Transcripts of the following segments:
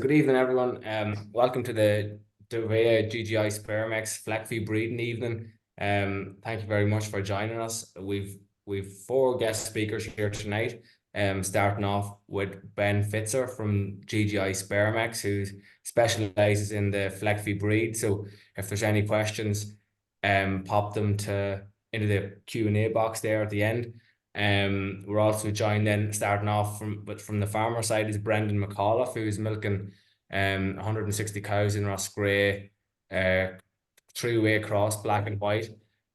good evening, everyone. Welcome to the Dovea GGI Spermex Fleckvieh breeding evening. Thank you very much for joining us. We've four guest speakers here tonight. Starting off with Ben Pfister from GGI Spermex, who specializes in the Fleckvieh breed. So if there's any questions, pop them into the Q&A box there at the end. We're also joined then starting off from the farmer side is Brendan McAuliffe, who's milking 160 cows in Roscrea, three-way cross, black and white,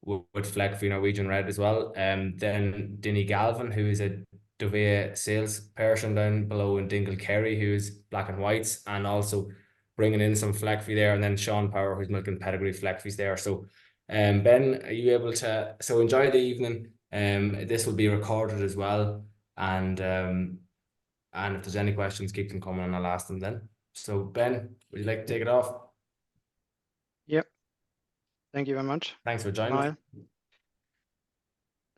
with Fleckvieh Norwegian Red as well. Then Dinny Galvin, who is a Dovea salesperson down below in Dingle, who's black and whites, and also bringing in some Fleckvieh there. And then Sean Power, who's milking pedigree Fleckviehs there. So, Ben, are you able to? So enjoy the evening. This will be recorded as well, and if there's any questions, keep them coming, and I'll ask them then. So, Ben, would you like to take it off? Yep. Thank you very much. Thanks for joining us.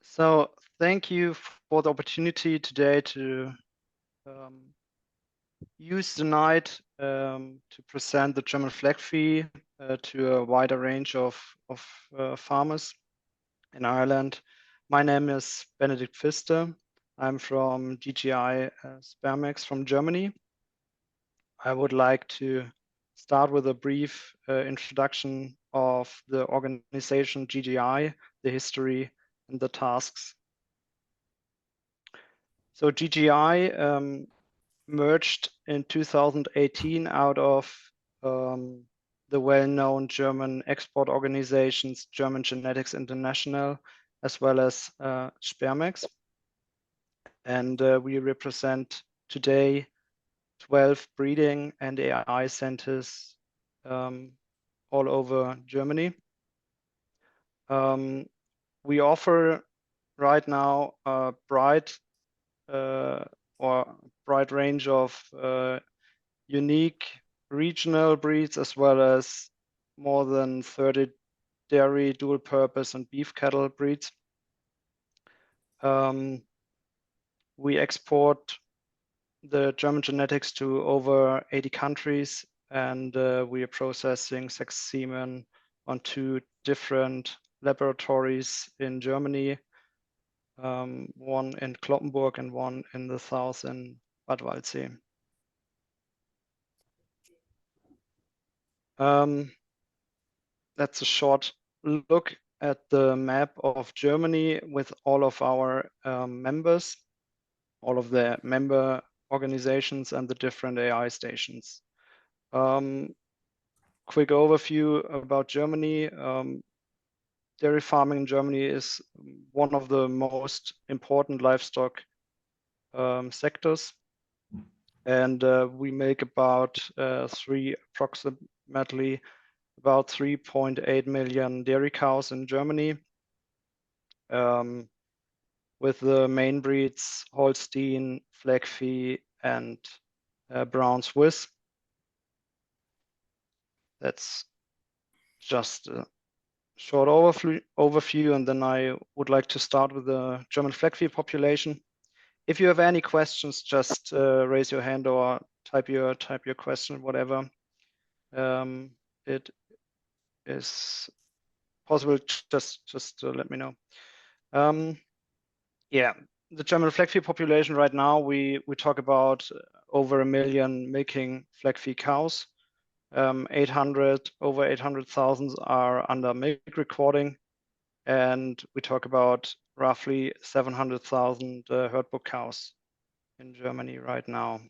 So, thank you for the opportunity today to use the night to present the German Fleckvieh to a wider range of farmers in Ireland. My name is Benedikt Pfister. I'm from GGI Spermex from Germany. I would like to start with a brief introduction of the organization GGI, the history, and the tasks. So GGI merged in 2018 out of the well-known German export organizations, German Genetics International, as well as Spermex. And we represent today 12 breeding and AI centers all over Germany. We offer right now a broad range of unique regional breeds, as well as more than 30 dairy, dual purpose, and beef cattle breeds. We export the German genetics to over 80 countries, and we are processing sex semen on 2 different laboratories in Germany, one in Cloppenburg and one in the south in Bad Waldsee. That's a short look at the map of Germany with all of our members, all of the member organizations and the different AI stations. Quick overview about Germany. Dairy farming in Germany is one of the most important livestock sectors. And we make approximately about 3.8 million dairy cows in Germany, with the main breeds Holstein, Fleckvieh, and Brown Swiss. That's just a short overview, and then I would like to start with the German Fleckvieh population. If you have any questions, just raise your hand or type your question, whatever. It is possible. Just let me know. Yeah, the German Fleckvieh population right now, we talk about over 1 million milking Fleckvieh cows. Over 800,000 are under milk recording, and we talk about roughly 700,000 herd book cows in Germany right now.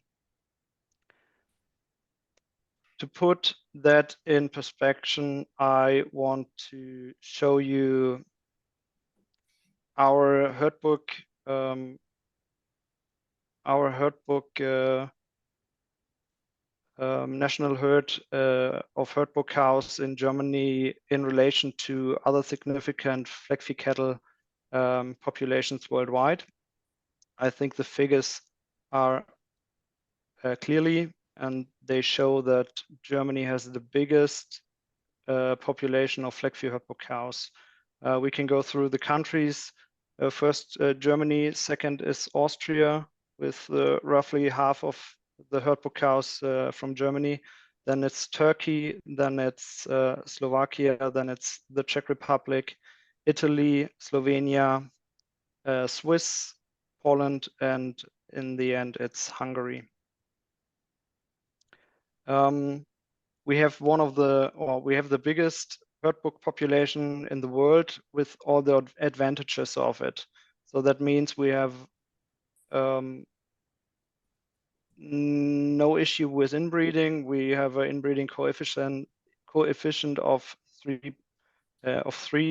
To put that in perspective, I want to show you our herd book national herd of herd book cows in Germany in relation to other significant Fleckvieh cattle populations worldwide. I think the figures are clearly, and they show that Germany has the biggest population of Fleckvieh herd book cows. We can go through the countries. First, Germany. Second is Austria, with roughly half of the herd book cows from Germany. Then it's Turkey, then it's Slovakia, then it's the Czech Republic, Italy, Slovenia, Swiss, Poland, and in the end, it's Hungary. We have we have the biggest herd book population in the world with all the advantages of it. So that means we have no issue with inbreeding. We have an inbreeding coefficient of 3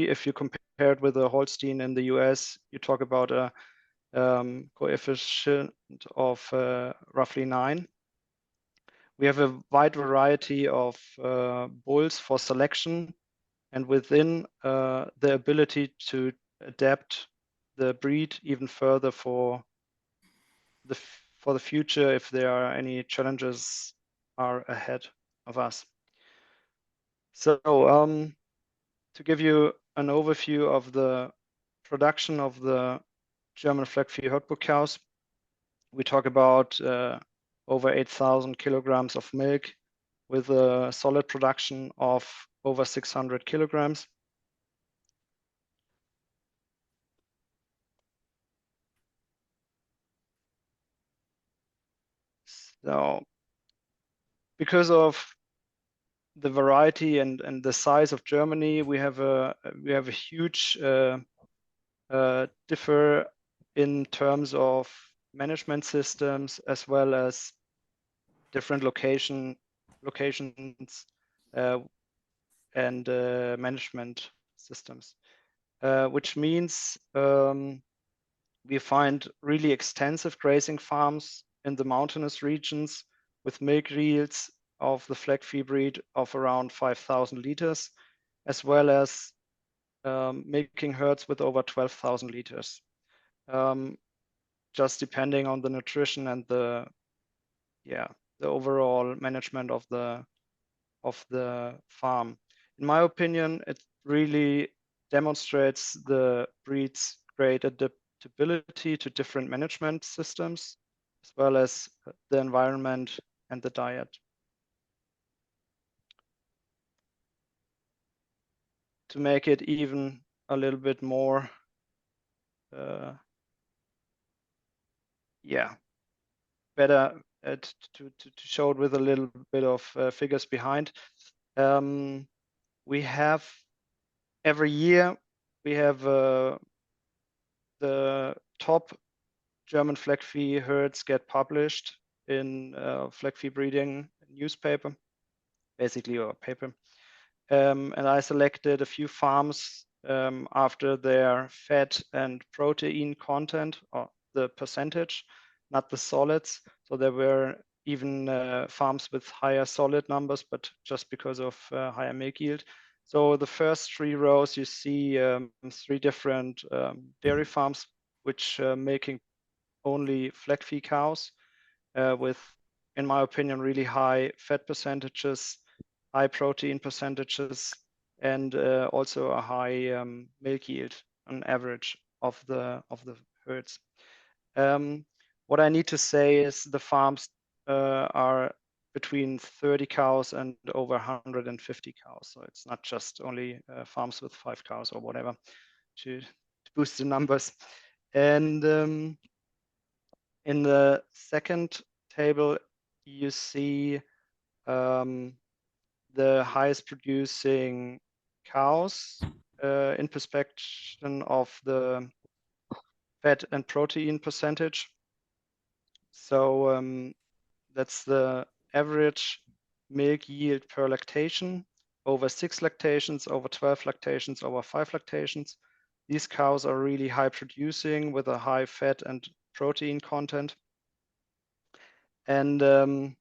if you compare it with a Holstein in the US. You talk about a coefficient of roughly 9. We have a wide variety of bulls for selection, and within the ability to adapt the breed even further for the future if there are any challenges are ahead of us. So to give you an overview of the production of the German Fleckvieh herd book cows, we talk about over 8,000 kilograms of milk with a solid production of over 600 kilograms. So because of the variety and the size of Germany, we have a huge differ in terms of management systems as well as different locations and management systems, which means we find really extensive grazing farms in the mountainous regions with milk yields of the Fleckvieh breed of around 5,000 liters, as well as milking herds with over 12,000 liters, just depending on the nutrition and the overall management of the farm. In my opinion, it really demonstrates the breed's great adaptability to different management systems, as well as the environment and the diet. To make it even a little bit more, better to show it with a little bit of figures behind. We have every year we have the top German Fleckvieh herds get published in Fleckvieh breeding newspaper, basically, or paper. And I selected a few farms after their fat and protein content, or the percentage, not the solids. So there were even farms with higher solid numbers, but just because of higher milk yield. So the first 3 rows, you see 3 different dairy farms, which making only Fleckvieh cows with, in my opinion, really high fat percentages, high protein percentages, and also a high milk yield on average of the herds. What I need to say is the farms are between 30 cows and over 150 cows. So it's not just only farms with 5 cows or whatever to boost the numbers. And in the second table, you see the highest producing cows in perspective of the fat and protein percentage. So that's the average milk yield per lactation, over 6 lactations, over 12 lactations, over 5 lactations. These cows are really high producing with a high fat and protein content. And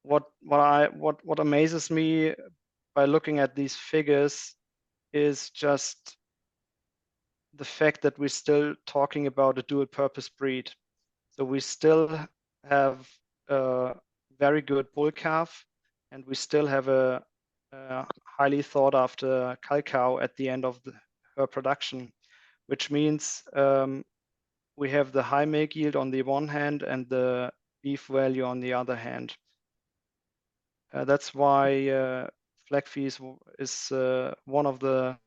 what amazes me by looking at these figures is just the fact that we're still talking about a dual purpose breed. So we still have a very good bull calf, and we still have a highly thought after cow cow at the end of her production, which means we have the high milk yield on the one hand and the beef value on the other hand. That's why Fleckvieh is one of the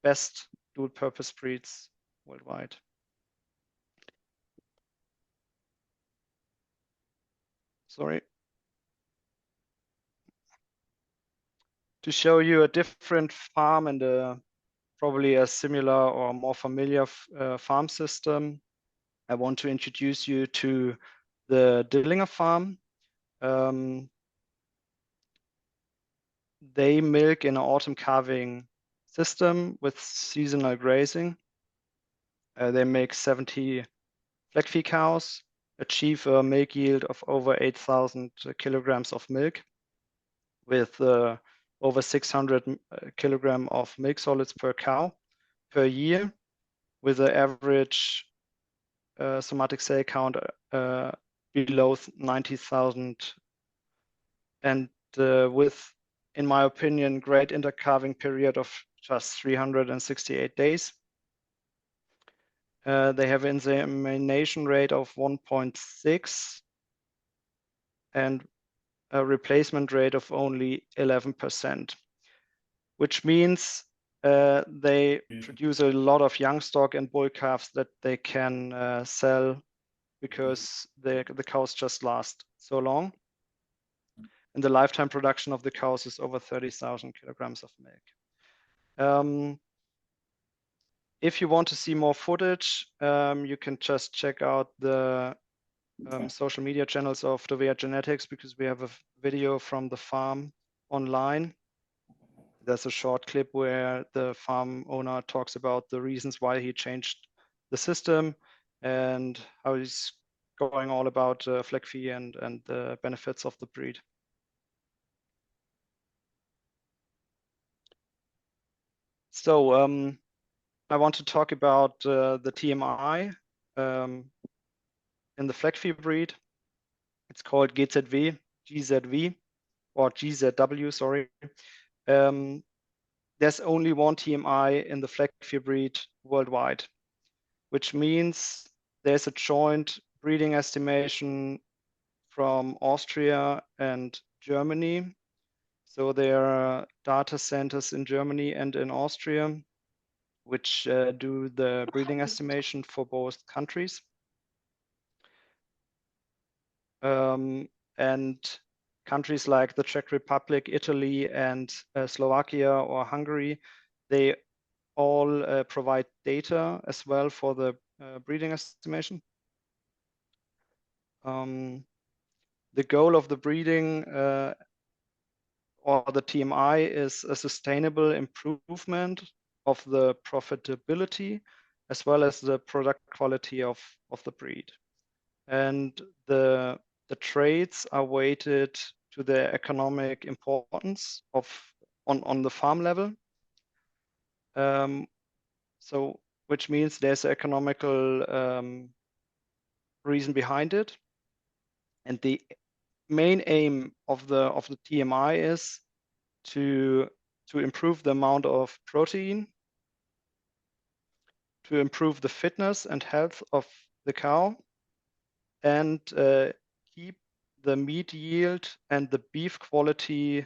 best dual-purpose breeds worldwide. Sorry. To show you a different farm and probably a similar or more familiar farm system, I want to introduce you to the Dillinger farm. They milk in an autumn calving system with seasonal grazing. They make 70 Fleckvieh cows, achieve a milk yield of over 8,000 kilograms of milk with over 600 kilogram of milk solids per cow per year, with an average somatic cell count below 90,000, and with, in my opinion, great intercalving period of just 368 days. They have an insemination rate of 1.6 and a replacement rate of only 11%, which means they produce a lot of young stock and bull calves that they can sell because the cows just last so long. And the lifetime production of the cows is over 30,000 kilograms of milk. If you want to see more footage, you can just check out the social media channels of Dovea Genetics, because we have a video from the farm online. There's a short clip where the farm owner talks about the reasons why he changed the system and how he's going all about Fleckvieh and the benefits of the breed. So I want to talk about the TMI in the Fleckvieh breed. It's called GZV, or GZW, sorry. There's only one TMI in the Fleckvieh breed worldwide, which means there's a joint breeding estimation from Austria and Germany. So there are data centers in Germany and in Austria which do the breeding estimation for both countries. And countries like the Czech Republic, Italy, and Slovakia or Hungary, they all provide data as well for the breeding estimation. The goal of the breeding or the TMI is a sustainable improvement of the profitability as well as the product quality of the breed. And the traits are weighted to their economic importance on the farm level. So which means there's an economical reason behind it. And the main aim of the TMI is to improve the amount of protein, to improve the fitness and health of the cow, and keep the meat yield and the beef quality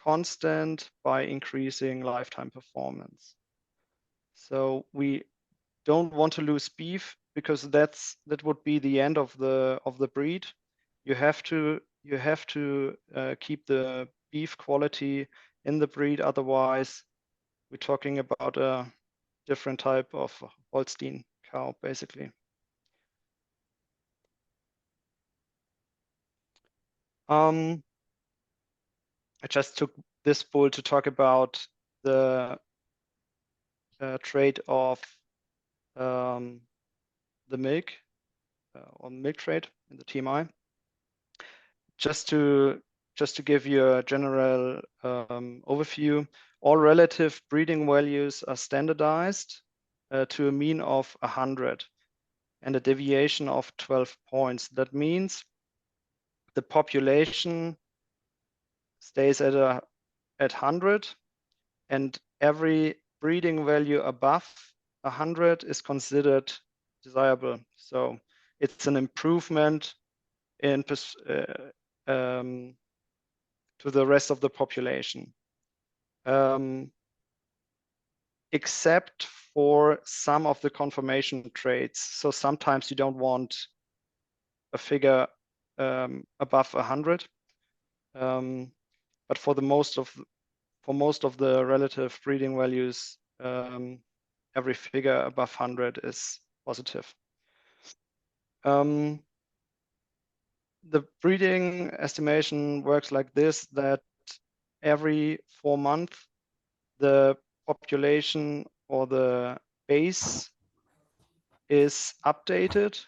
constant by increasing lifetime performance. So we don't want to lose beef, because that would be the end of the breed. You have to keep the beef quality in the breed, otherwise we're talking about a different type of Holstein cow, basically. I just took this bull to talk about the trait of the milk, or milk trait in the TMI. Just to give you a general overview, all relative breeding values are standardized to a mean of 100 and a deviation of 12 points. That means the population stays at 100, and every breeding value above 100 is considered desirable. So it's an improvement in to the rest of the population, except for some of the conformation traits. So sometimes you don't want a figure above 100, but for most of the relative breeding values, every figure above 100 is positive. The breeding estimation works like this, that every 4 months, the population or the base is updated.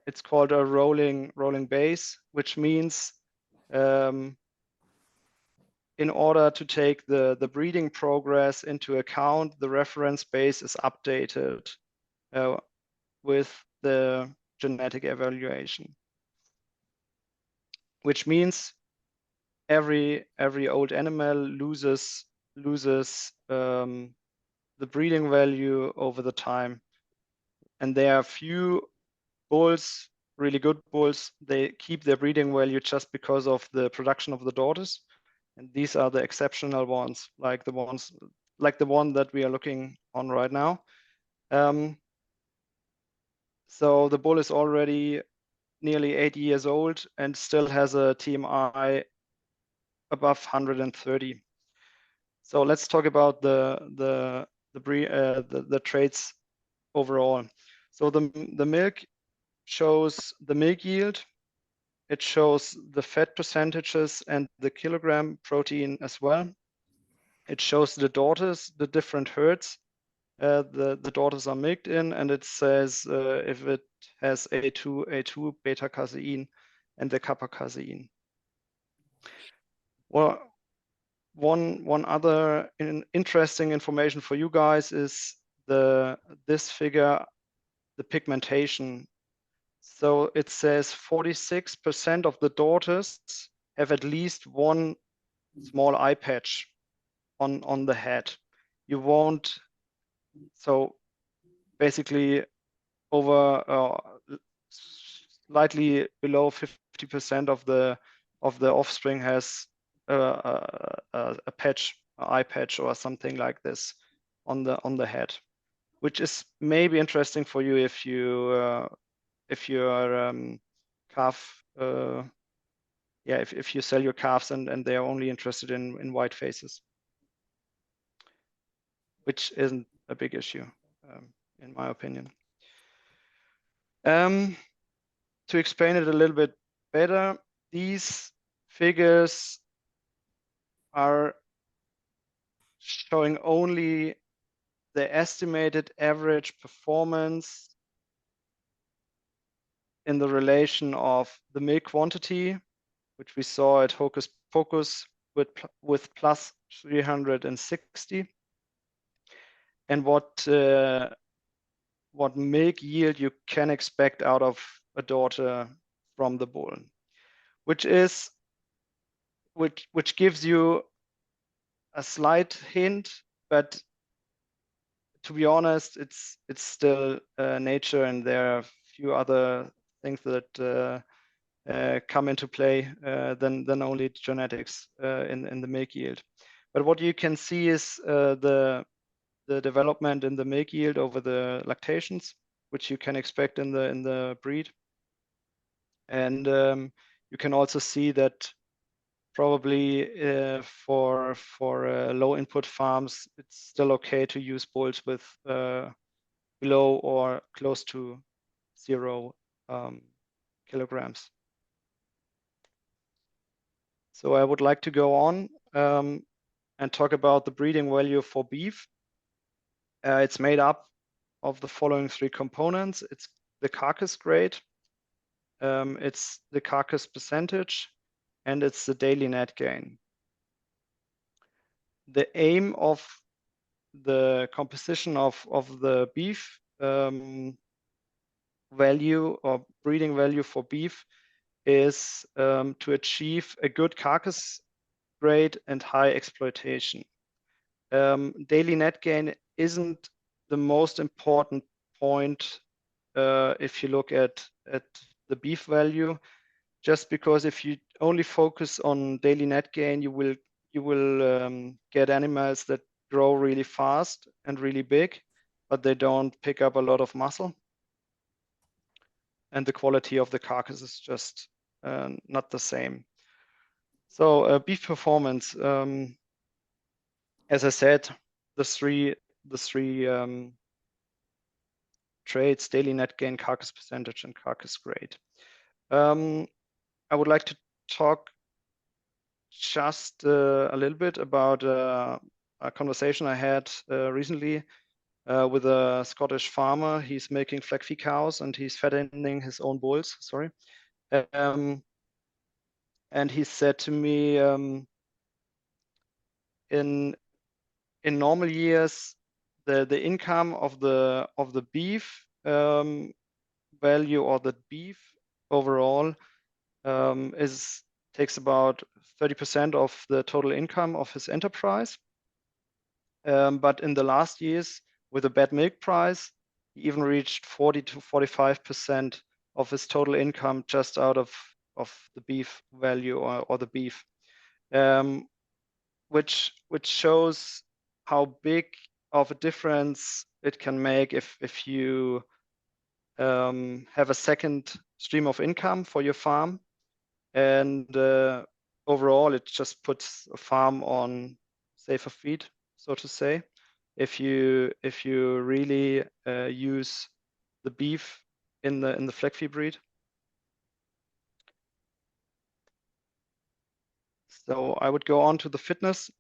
It's called a rolling base, which means in order to take the breeding progress into account, the reference base is updated with the genetic evaluation, which means every old animal loses the breeding value over the time. And there are few bulls, really good bulls, they keep their breeding value just because of the production of the daughters. And these are the exceptional ones, like the one that we are looking on right now. So the bull is already nearly 80 years old and still has a TMI above 130. So let's talk about the traits overall. So the milk shows the milk yield. It shows the fat percentages and the kilogram protein as well. It shows the daughters, the different herds the daughters are milked in, and it says if it has A2, beta casein, and the kappa casein. Well, one other interesting information for you guys is this figure, the pigmentation. So it says 46% of the daughters have at least one small eye patch on the head. You won't, so basically over slightly below 50% of the offspring has a patch, an eye patch or something like this on the head, which is maybe interesting for you if you calf if you sell your calves and they are only interested in white faces, which isn't a big issue in my opinion. To explain it a little bit better, these figures are showing only the estimated average performance in the relation of the milk quantity, which we saw at Hocus Pocus with plus 360, and what milk yield you can expect out of a daughter from the bull, which gives you a slight hint, but to be honest, it's still nature, and there are a few other things that come into play than only genetics in the milk yield. But what you can see is the development in the milk yield over the lactations, which you can expect in the breed, and you can also see that probably for low input farms, it's still okay to use bulls with below or close to 0 kilograms. So I would like to go on and talk about the breeding value for beef. It's made up of the following 3 components. It's the carcass grade, it's the carcass percentage, and it's the daily net gain. The aim of the composition of the beef value or breeding value for beef is to achieve a good carcass grade and high exploitation. Daily net gain isn't the most important point if you look at the beef value, just because if you only focus on daily net gain, you will get animals that grow really fast and really big, but they don't pick up a lot of muscle, and the quality of the carcass is just not the same. So beef performance, as I said, the three traits: daily net gain, carcass percentage, and carcass grade. I would like to talk just a little bit about a conversation I had recently with a Scottish farmer. He's making Fleckvieh cows and he's fattening his own bulls. Sorry. And he said to me, in normal years, the income of the beef value, or the beef overall, takes about 30% of the total income of his enterprise. But in the last years, with a bad milk price, he even reached 40 to 45% of his total income just out of the beef value, or the beef, which shows how big of a difference it can make if you have a second stream of income for your farm. And overall, it just puts a farm on safer feet, so to say, if you really use the beef in the Fleckvieh breed. So I would go on to the fitness.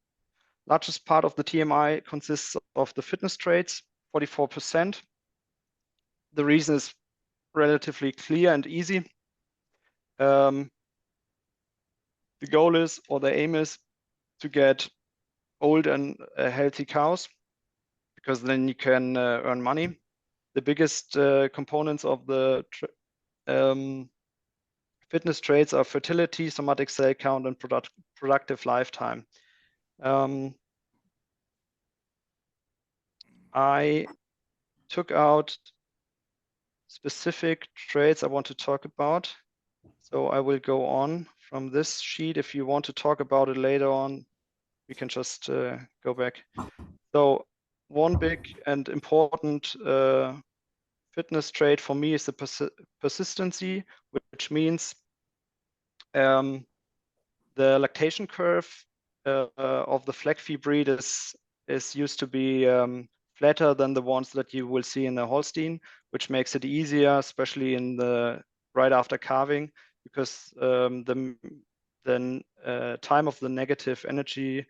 Largest part of the TMI consists of the fitness traits, 44%. The reason is relatively clear and easy. The goal is, or the aim is, to get old and healthy cows, because then you can earn money. The biggest components of the fitness traits are fertility, somatic cell count, and productive lifetime. I took out specific traits I want to talk about. So I will go on from this sheet. If you want to talk about it later on, we can just go back. So one big and important fitness trait for me is the persistency, which means the lactation curve of the Fleckvieh breed is used to be flatter than the ones that you will see in the Holstein, which makes it easier, especially in the right after calving, because the time of the negative energy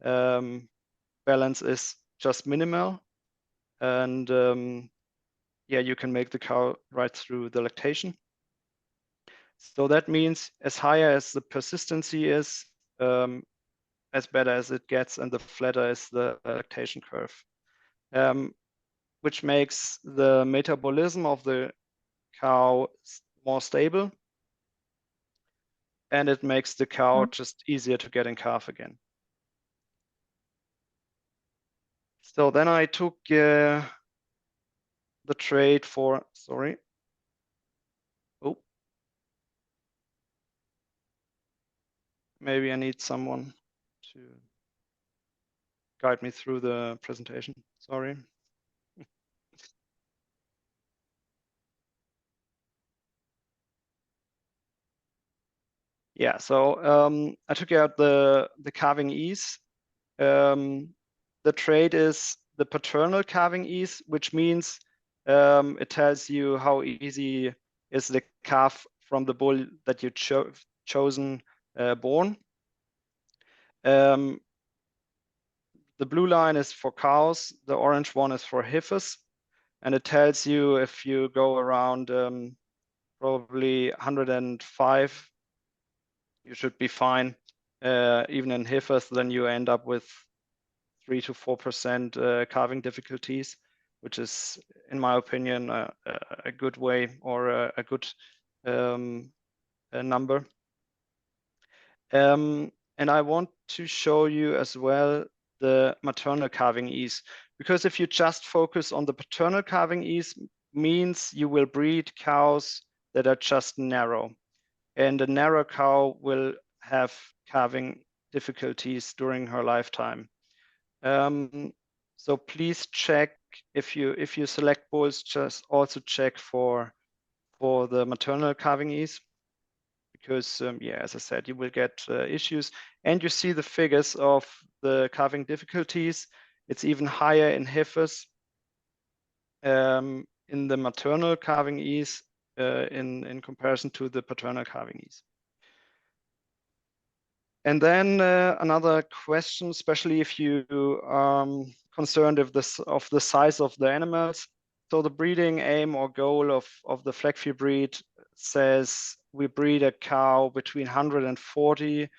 balance is just minimal, and yeah, you can make the cow right through the lactation. So that means as higher as the persistency is, as better as it gets, and the flatter is the lactation curve, which makes the metabolism of the cow more stable, and it makes the cow just easier to get in calf again. So then I took the trait for, sorry. Oh, maybe I need someone to guide me through the presentation. Sorry. Yeah, so I took out the calving ease. The trait is the paternal calving ease, which means it tells you how easy is the calf from the bull that you chosen born. The blue line is for cows, the orange one is for heifers, and it tells you if you go around probably 105, you should be fine. Even in heifers, then you end up with 3 to 4% calving difficulties, which is, in my opinion, a good way, or a good number. And I want to show you as well the maternal calving ease, because if you just focus on the paternal calving ease, means you will breed cows that are just narrow, and a narrow cow will have calving difficulties during her lifetime. So please check if you select bulls, just also check for the maternal calving ease, because yeah, as I said, you will get issues. And you see the figures of the calving difficulties. It's even higher in heifers in the maternal calving ease in comparison to the paternal calving ease. And then another question, especially if you concerned of the size of the animals. So the breeding aim or goal of the Fleckvieh breed says we breed a cow between 140 to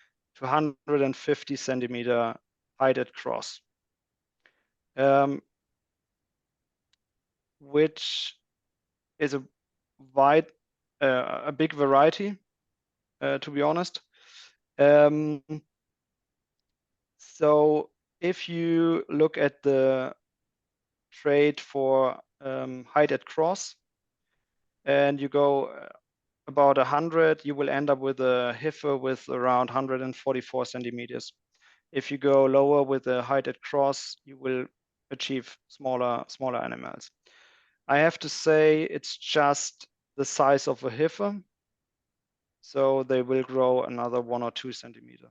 150 centimeter height at cross, which is a big variety, to be honest. So if you look at the trait for height at cross and you go about 100, you will end up with a heifer with around 144 centimeters. If you go lower with the height at cross, you will achieve smaller animals. I have to say it's just the size of a heifer, so they will grow another 1 or 2 centimeter.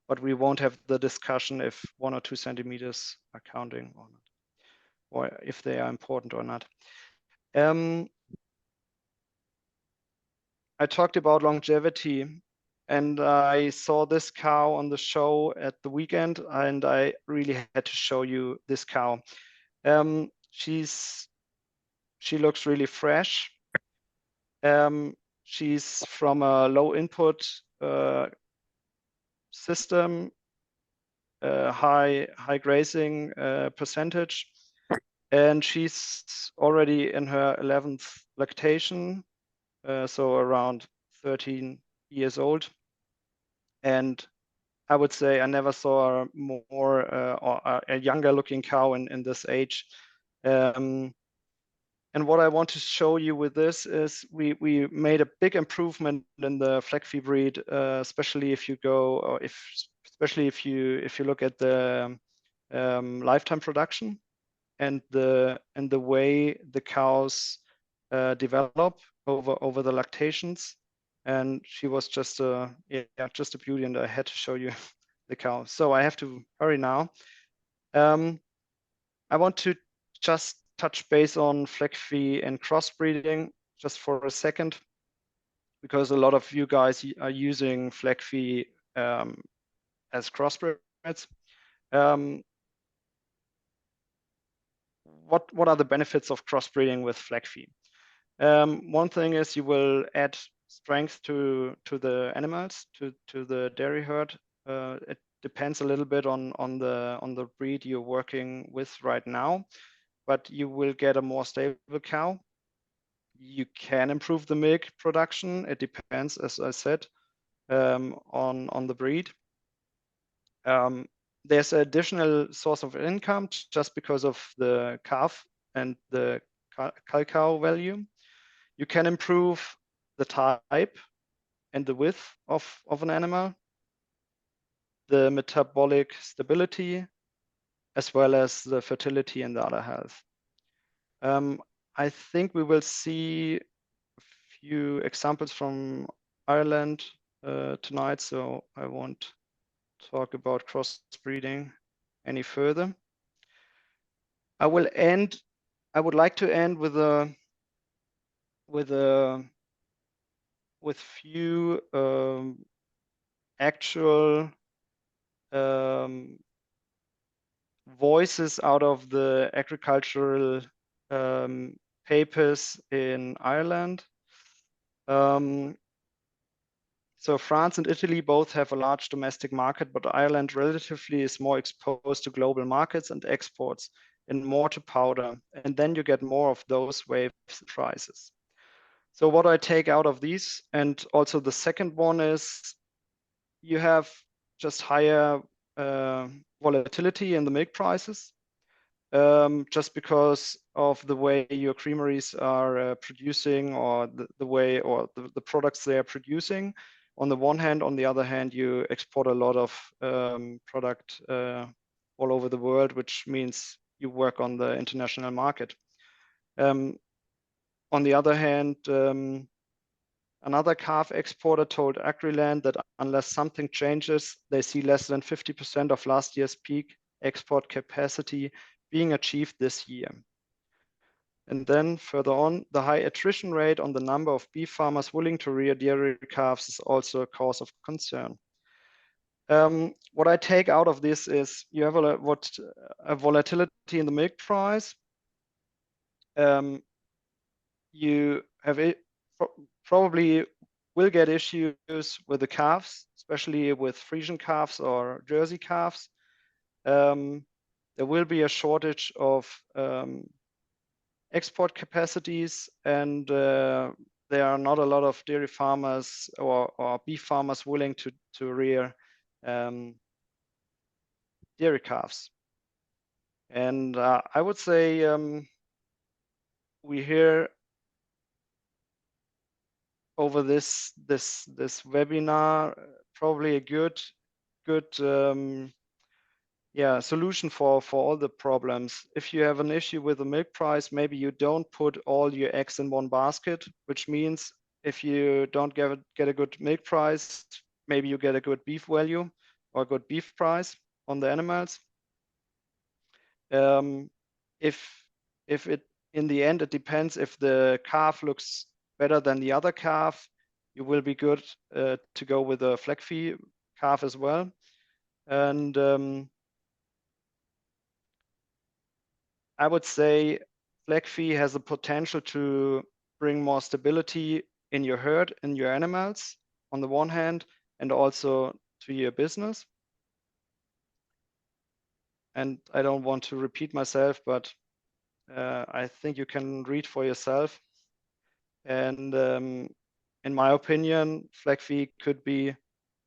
But we won't have the discussion if 1 or 2 centimeters are counting or not, or if they are important or not. I talked about longevity, and I saw this cow on the show at the weekend, and I really had to show you this cow. She looks really fresh. She's from a low input system, high grazing percentage, and she's already in her 11th lactation, so around 13 years old. And I would say I never saw a more or a younger looking cow in this age. And what I want to show you with this is we made a big improvement in the Fleckvieh breed, especially if you go, or especially if you look at the lifetime production and the way the cows develop over the lactations. And she was just a beauty, and I had to show you the cow. So I have to hurry now. I want to just touch base on Fleckvieh and crossbreeding just for a second, because a lot of you guys are using Fleckvieh as crossbreds. What are the benefits of crossbreeding with Fleckvieh? One thing is you will add strength to the animals, to the dairy herd. It depends a little bit on the breed you're working with right now, but you will get a more stable cow. You can improve the milk production. It depends, as I said, on the breed. There's an additional source of income just because of the calf and the cow value. You can improve the type and the width of an animal, the metabolic stability, as well as the fertility and the other health. I think we will see a few examples from Ireland tonight, so I won't talk about crossbreeding any further. I would like to end with few actual voices out of the agricultural papers in Ireland. So France and Italy both have a large domestic market, but Ireland relatively is more exposed to global markets and exports and more to powder. And then you get more of those waves prices. So what I take out of these, and also the second one is you have just higher volatility in the milk prices. just because of the way your creameries are producing, or the way, or the products they are producing. On the one hand, on the other hand, you export a lot of product all over the world, which means you work on the international market. On the other hand, another calf exporter told Agriland that unless something changes, they see less than 50% of last year's peak export capacity being achieved this year. And then further on, the high attrition rate on the number of beef farmers willing to rear dairy calves is also a cause of concern. What I take out of this is you have a volatility in the milk price. You have it probably will get issues with the calves, especially with Frisian calves or Jersey calves. There will be a shortage of export capacities, and there are not a lot of dairy farmers or beef farmers willing to rear dairy calves. And I would say we hear over this webinar probably a good solution for all the problems. If you have an issue with the milk price, maybe you don't put all your eggs in one basket, which means if you don't get a good milk price, maybe you get a good beef value or a good beef price on the animals. If it in the end, it depends. If the calf looks better than the other calf, you will be good to go with a Fleckvieh calf as well. And I would say Fleckvieh has the potential to bring more stability in your herd, in your animals, on the one hand, and also to your business. And I don't want to repeat myself, but I think you can read for yourself. And in my opinion, Fleckvieh could be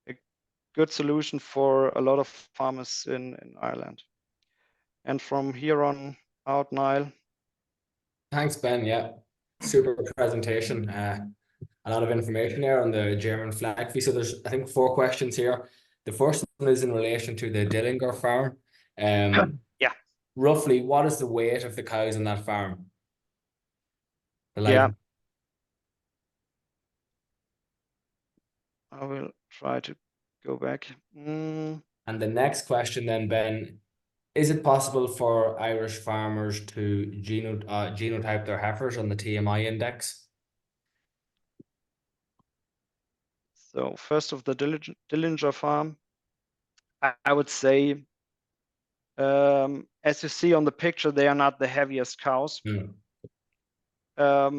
a good solution for a lot of farmers in Ireland. And from here on out, Niall. Thanks, Ben. Yeah, super presentation. A lot of information there on the German Fleckvieh. So there's, I think, 4 questions here. The first one is in relation to the Dillinger farm. Yeah. Roughly, what is the weight of the cows on that farm? Yeah. I will try to go back. And the next question then, Ben, is it possible for Irish farmers to genotype their heifers on the TMI index? So first of the Dillinger farm, I would say, as you see on the picture, they are not the heaviest cows. I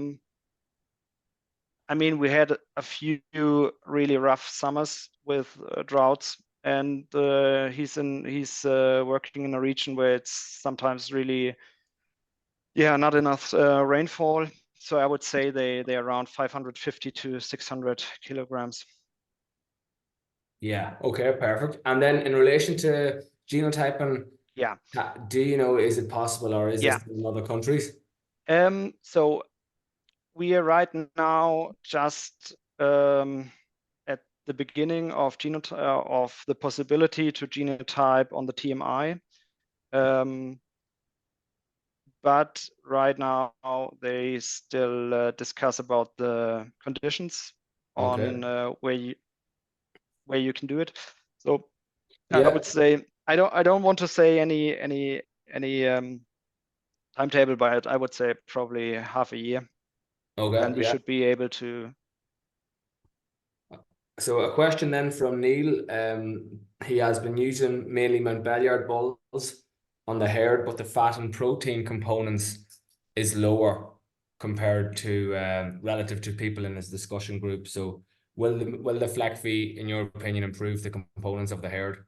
mean, we had a few really rough summers with droughts, and he's working in a region where it's sometimes really, not enough rainfall. So I would say they're around 550 to 600 kilograms. Yeah. Okay. Perfect. And then in relation to genotyping, do you know, is it possible, or is this in other countries? So we are right now just at the beginning of of the possibility to genotype on the TMI. But right now they still discuss about the conditions on where you can do it. So I would say I don't want to say any timetable by it. I would say probably half a year. And we should be able to. So a question then from Niall. He has been using mainly Montbéliard bulls on the herd, but the fat and protein components is lower compared to relative to people in his discussion group. So will the Fleckvieh, in your opinion, improve the components of the herd?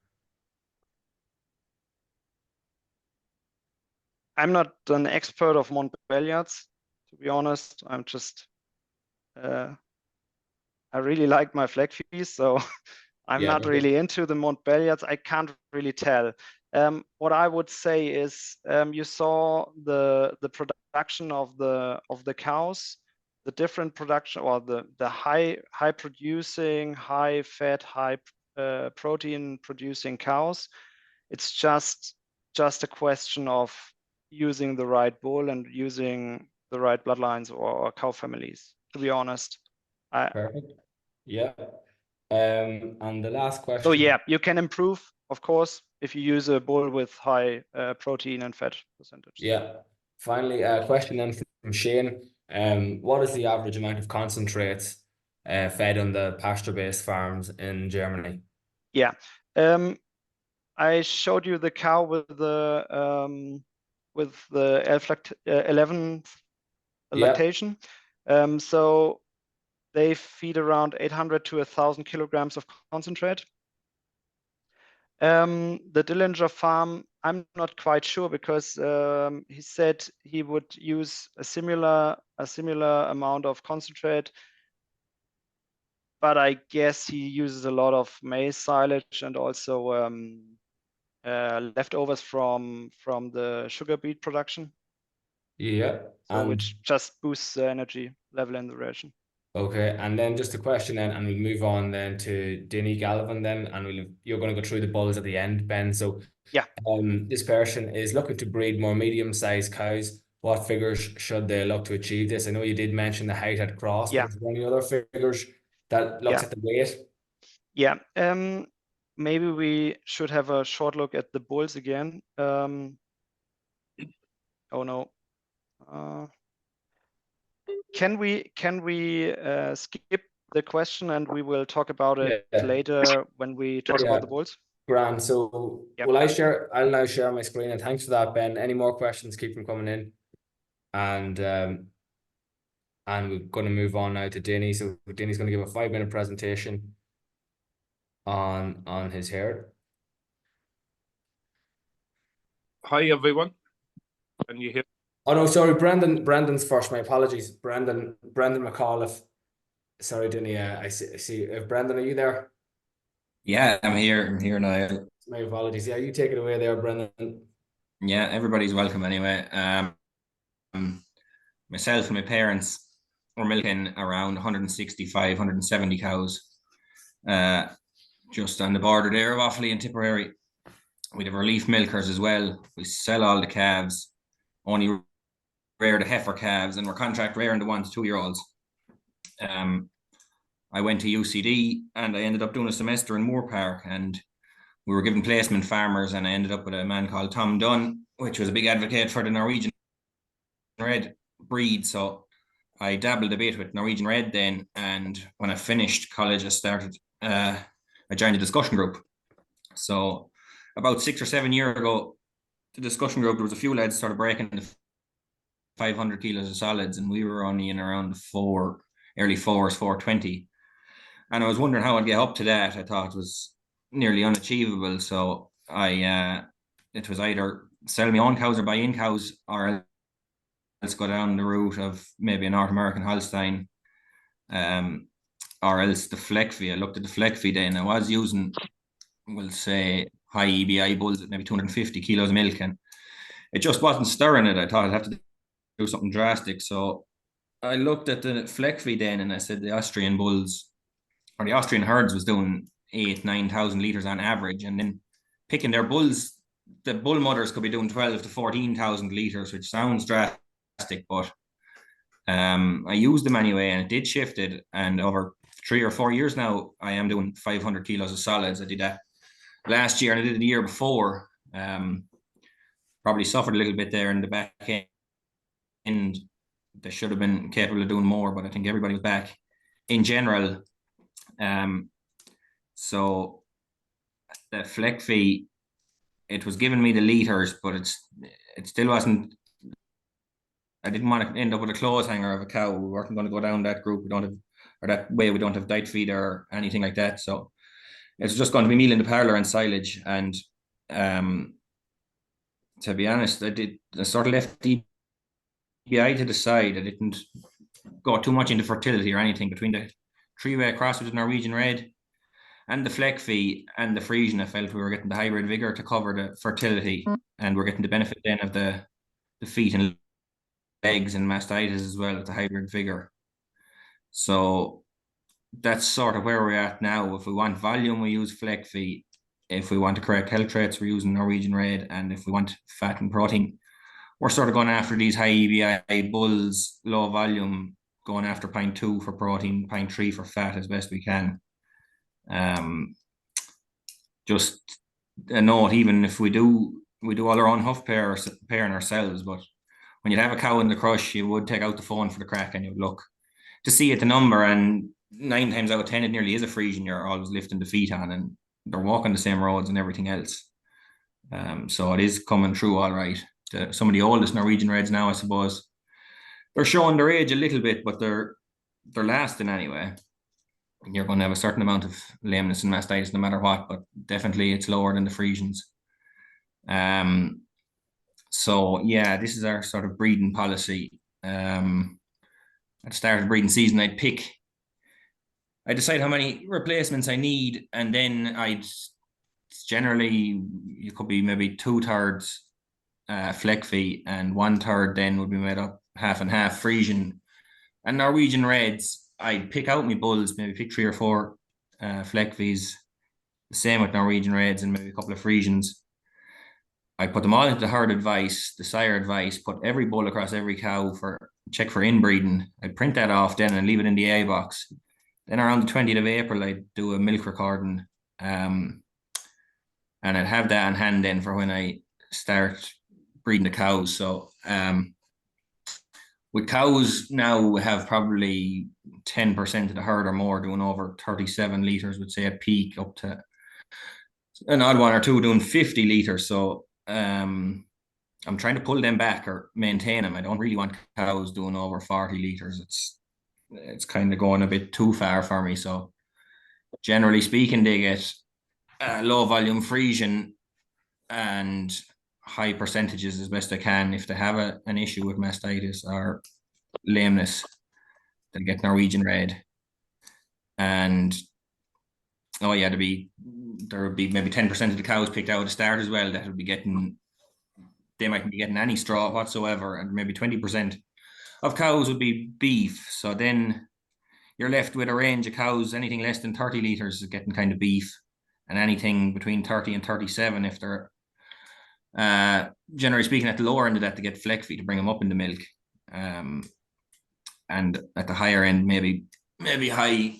I'm not an expert of Montbéliards, to be honest. I'm just I really like my Fleckvieh, so I'm not really into the Montbéliards. I can't really tell. What I would say is you saw the production of the cows, the different production, or the high producing, high fat, high protein producing cows. It's just a question of using the right bull and using the right bloodlines or cow families, to be honest. Perfect. Yeah. And the last So question. yeah, you can improve, of course, if you use a bull with high protein and fat percentage. Yeah. Finally, a question then from Shane. What is the average amount of concentrates fed on the pasture-based farms in Germany? Yeah. I showed you the cow with the 11th lactation. So they feed around 800 to 1,000 kilograms of concentrate. The Dillinger farm, I'm not quite sure, because he said he would use a similar amount of concentrate, but I guess he uses a lot of maize silage and also leftovers from the sugar beet production. Yeah. So which just boosts the energy level in the ration. Okay, and then just a question then, and we'll move on then to Dinny Galvin then, and you're going to go through the bulls at the end, Ben. So yeah, this person is looking to breed more medium-sized cows. What figures should they look to achieve this? I know you did mention the height at cross, but is there any other figures that looks at the weight? Yeah. Maybe we should have a short look at the bulls again. Oh no. Can we skip the question and we will talk about it later when we talk about the bulls? Grand. So I'll now share my screen, and thanks for that, Ben. Any more questions, keep them coming in. And we're going to move on now to Dinny. So Dinny's going to give a 5-minute presentation on his herd. Hi everyone. Can you hear? Oh no, sorry, Brendan's first. My apologies, Brendan McAuliffe. Sorry, Dinny. I see. Brendan, are you there? Yeah, I'm here, Niall. My apologies. Yeah, you take it away there, Brendan. Yeah, everybody's welcome anyway. Myself and my parents were milking around 165, 170 cows, just on the border there of Offaly and Tipperary. We have relief milkers as well. We sell all the calves, only rear the heifer calves, and we're contract rearing the 1 to 2 year olds. I went to UCD and I ended up doing a semester in Moore Park, and we were given placement farmers, and I ended up with a man called Tom Dunn, which was a big advocate for the Norwegian Red breed. So I dabbled a bit with Norwegian Red then, and when I finished college, I joined a discussion group. So about 6 or 7 years ago, the discussion group, there was a few lads started breaking the 500 kilos of solids, and we were only in around the early 4s, 420. And I was wondering how I'd get up to that. I thought it was nearly unachievable. So it was either sell my own cows or buy in cows, or else go down the route of maybe a North American Holstein, or else the Fleckvieh. I looked at the Fleckvieh then. I was using, we'll say, high EBI bulls at maybe 250 kilos of milk, and it just wasn't stirring it. I thought I'd have to do something drastic. So I looked at the Fleckvieh then, and I said the Austrian bulls, or the Austrian herds, was doing 8,000-9,000 liters on average, and then picking their bulls, the bull mothers could be doing 12,000 to 14,000 liters, which sounds drastic, but I used them anyway, and it did shift it. And over 3 or 4 years now, I am doing 500 kilos of solids. I did that last year, and I did it the year before. Probably suffered a little bit there in the back end. They should have been capable of doing more, but I think everybody was back in general. So the Fleckvieh, it was giving me the liters, but it still wasn't. I didn't want to end up with a clothes hanger of a cow. We weren't going to go down that group. We don't have, or that way. We don't have diet feed or anything like that. So it's just going to be meal in the parlour and silage. And to be honest, I sort of left the EBI to the side. I didn't go too much into fertility or anything. Between the 3-way cross with the Norwegian Red and the Fleckvieh and the Friesian, I felt we were getting the hybrid vigor to cover the fertility, and we're getting the benefit then of the feet and legs and mastitis as well with the hybrid vigor. So that's sort of where we're at now. If we want volume, we use Fleckvieh. If we want to correct health traits, we're using Norwegian Red. And if we want fat and protein, we're sort of going after these high EBI bulls, low volume, going after 0.2 for protein, 0.3 for fat as best we can. Just a note, even if we do all our own huff pairing ourselves, but when you have a cow in the crush, you would take out the phone for the crack and you'd look to see at the number, and 9 times out of 10 it nearly is a Friesian you're always lifting the feet on, and they're walking the same roads and everything else. So it is coming through all right. Some of the oldest Norwegian Reds now, I suppose, they're showing their age a little bit, but they're lasting anyway. You're going to have a certain amount of lameness and mastitis no matter what, but definitely it's lower than the Friesians. So yeah, this is our sort of breeding policy. At the start of the breeding season, I decide how many replacements I need, and then generally, you could be maybe 2/3 Fleckvieh and 1/3 then would be made up half and half Friesian and Norwegian Reds. I'd pick out my bulls, maybe pick 3 or 4 Fleckviehs, the same with Norwegian Reds and maybe a couple of Friesians. I put them all into the herd advice, the sire advice, put every bull across every cow check for inbreeding. I'd print that off then and leave it in the A box. Then around the 20th of April, I'd do a milk recording, and I'd have that on hand then for when I start breeding the cows. So with cows now, we have probably 10% of the herd or more doing over 37 litres, would say at peak, up to an odd 1 or 2 doing 50 litres. So I'm trying to pull them back or maintain them. I don't really want cows doing over 40 litres. It's kind of going a bit too far for me. So generally speaking, they get low volume Friesian and high percentages as best they can. If they have an issue with mastitis or lameness, they'll get Norwegian Red. And oh yeah, there would be maybe 10% of the cows picked out at the start as well that would be getting, they mightn't be getting any straw whatsoever, and maybe 20% of cows would be beef. So then you're left with a range of cows. Anything less than 30 litres is getting kind of beef, and anything between 30 and 37, if they're generally speaking at the lower end of that, to get Fleckvieh to bring them up in the milk. And at the higher end, maybe high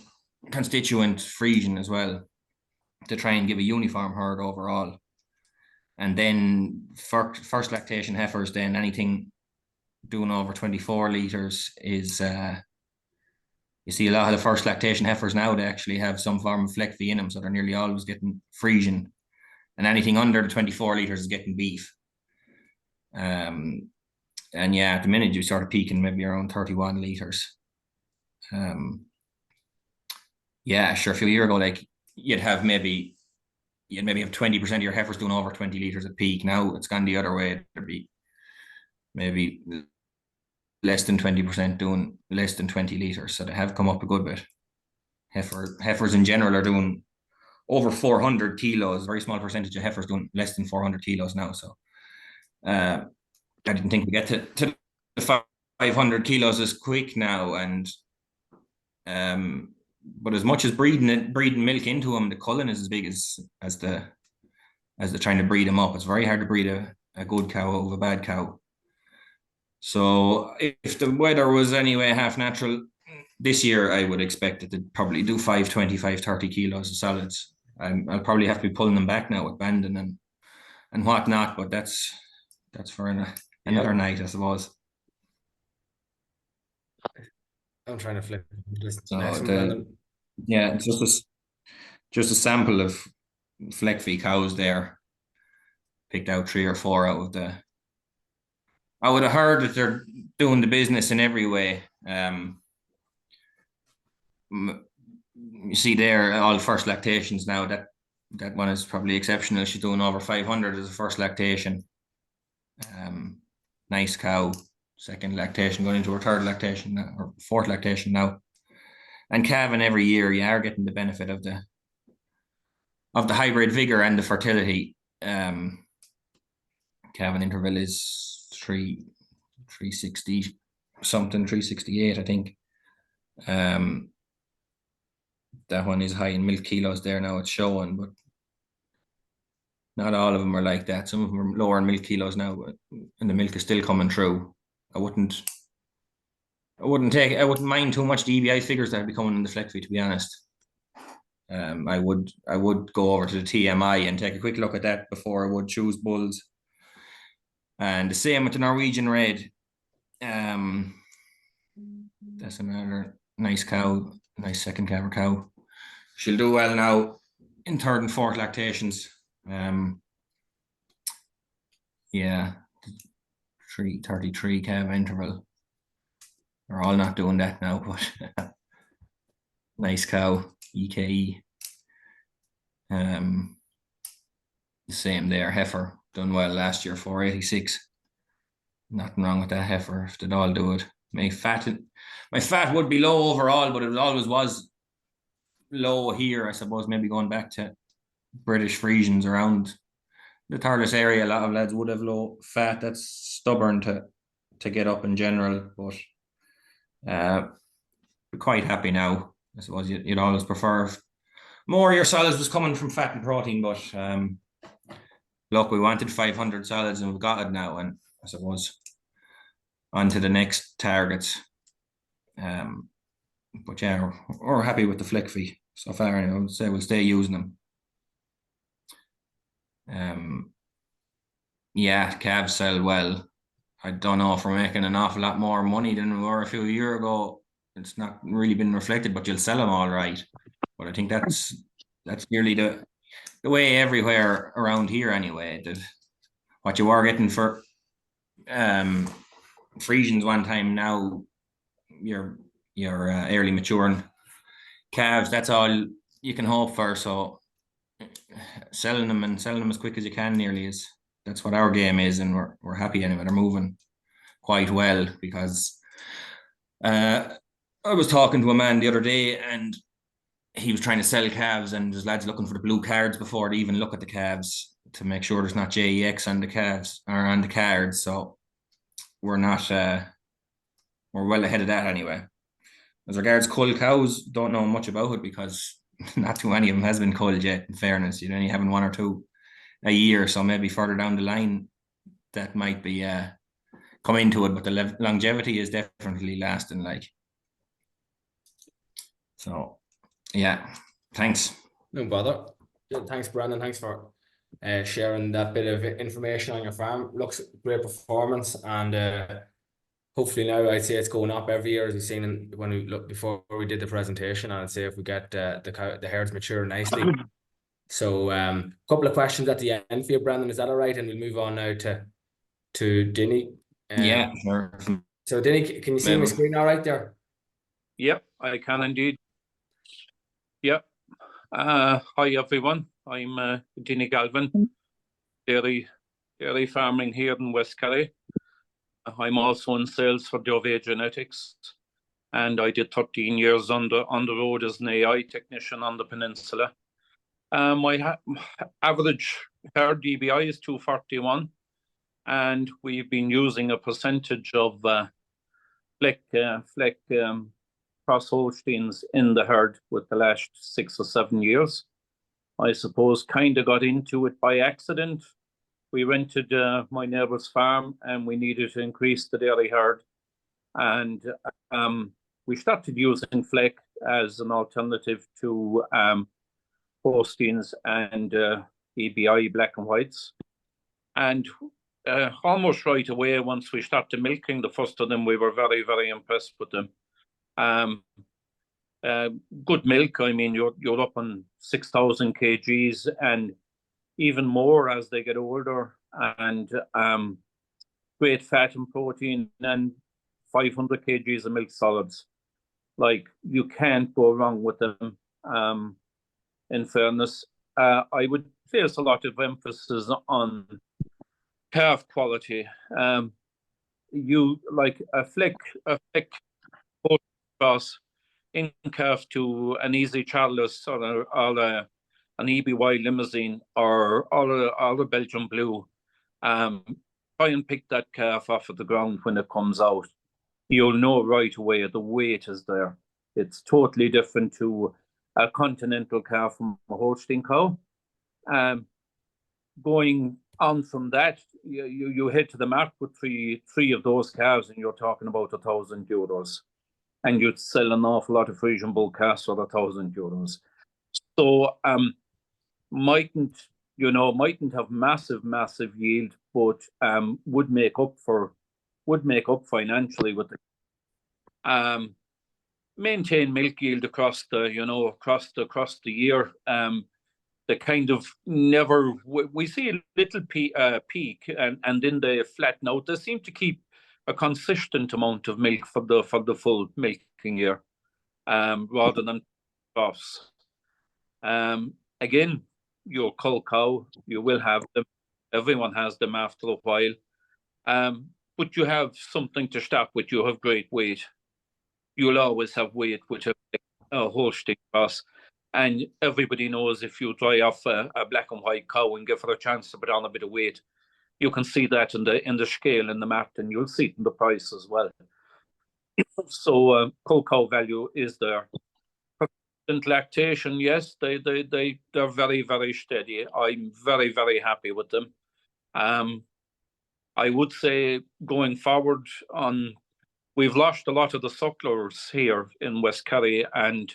constituent Friesian as well, to try and give a uniform herd overall. And then first lactation heifers, then anything doing over 24 litres is you see a lot of the first lactation heifers now, they actually have some form of Fleckvieh in them, so they're nearly always getting Friesian, and anything under the 24 litres is getting beef. And yeah, at the minute you sort of peaking maybe around 31 litres. Yeah, sure, a few years ago, like you'd maybe have 20% of your heifers doing over 20 litres at peak. Now it's gone the other way. There'd be maybe less than 20% doing less than 20 litres. So they have come up a good bit. Heifers in general are doing over 400 kilos. A very small percentage of heifers doing less than 400 kilos now. So I didn't think we get to the 500 kilos as quick now. And but as much as breeding milk into them, the culling is as big as the trying to breed them up. It's very hard to breed a good cow out of a bad cow. So if the weather was anyway half natural this year, I would expect it to probably do 520, 530 kilos of solids. I'll probably have to be pulling them back now with banding and whatnot, but that's for another night, I suppose. I'm trying to flip this. So yeah, it's just a sample of Fleckvieh cows there. Picked out 3 or 4 out of the. I would have heard that they're doing the business in every way. You see there, all first lactations now. That one is probably exceptional. She's doing over 500 as a first lactation. Nice cow. Second lactation, going into her third lactation now, or fourth lactation now. And calving every year, you are getting the benefit of the the hybrid vigor and the fertility. Calving interval is 360 something, 368, I think. That one is high in milk kilos there now, it's showing, but not all of them are like that. Some of them are lower in milk kilos now, and the milk is still coming through. I wouldn't mind too much the EBI figures that would be coming in the Fleckvieh, to be honest. I would go over to the TMI and take a quick look at that before I would choose bulls. And the same with the Norwegian Red. That's another nice cow, nice second calver cow. She'll do well now in third and fourth lactations. Yeah, 333 calf interval. They're all not doing that now, but nice cow, EKE. The same there, heifer, done well last year, 486. Nothing wrong with that heifer if they'd all do it. My fat would be low overall, but it always was low here, I suppose, maybe going back to British Friesians around the Thurles area. A lot of lads would have low fat. That's stubborn to get up in general, but quite happy now. I suppose you'd always prefer more of your solids was coming from fat and protein, but look, we wanted 500 solids and we've got it now, and I suppose on to the next targets. But yeah, we're happy with the Fleckvieh so far, and I would say we'll stay using them. Yeah, calves sell well. I don't know if we're making an awful lot more money than we were a few years ago. It's not really been reflected, but you'll sell them all right. But I think that's nearly the way everywhere around here anyway. That what you were getting for Friesians one time, now your early maturing calves, that's all you can hope for. So selling them as quick as you can nearly that's what our game is, and we're happy anyway. They're moving quite well, because I was talking to a man the other day and he was trying to sell calves, and there's lads looking for the blue cards before they even look at the calves to make sure there's not JEX on the calves or on the cards. So we're well ahead of that anyway. As regards cull cows, don't know much about it because not too many of them has been culled yet, in fairness. You're only having one or two a year, so maybe further down the line that might be come into it, but the longevity is definitely lasting, like. So yeah, thanks. No bother. Yeah, thanks, Brandon. Thanks for sharing that bit of information on your farm. Looks great performance, and hopefully now I'd say it's going up every year, as we've seen when we looked before we did the presentation. And I'd say if we get the herds mature nicely. So a couple of questions at the end for you, Brandon. Is that all right? And we'll move on now to Dinny. Yeah, sure. So Dinny, can you see my screen all right there? Yep, I can indeed. Yep. Hi everyone. I'm Dinny Galvin, dairy farming here in West Kerry. I'm also in sales for Dovea Genetics, and I did 13 years on the road as an AI technician on the peninsula. My average herd DBI is 241, and we've been using a percentage of Fleck cross Holsteins in the herd with the last 6 or 7 years. I suppose kind of got into it by accident. We rented my neighbour's farm and we needed to increase the dairy herd. And we started using Fleck as an alternative to Holsteins and EBI black and whites. And almost right away, once we started milking the first of them, we were very, very impressed with them. Good milk. I mean, you're up on 6,000 kgs and even more as they get older, and great fat and protein, and 500 kgs of milk solids. Like, you can't go wrong with them. In fairness, I would place a lot of emphasis on calf quality. You like a Fleck cross in calf to an easy Charles or an EBY limousine or a Belgian blue, try and pick that calf off of the ground when it comes out. You'll know right away the weight is there. It's totally different to a continental calf from a Holstein cow. Going on from that, you head to the market with three of those calves, and you're talking about €1,000, and you'd sell an awful lot of Frisian bull calves for €1,000. So mightn't have massive yield, but would make up financially with the maintain milk yield across the year. They kind of never, we see a little peak and then they flatten out. They seem to keep a consistent amount of milk for the full milking year, rather than troughs. Again, your cull cow, you will have them. Everyone has them after a while. But you have something to start with. You have great weight. You'll always have weight with a Holstein cross. And everybody knows if you dry off a black and white cow and give her a chance to put on a bit of weight, you can see that in the scale in the market, and you'll see it in the price as well. So cull cow value is there. Persistent lactation, yes, they're very steady. I'm very happy with them. I would say going forward we've lost a lot of the sucklers here in West Kerry, and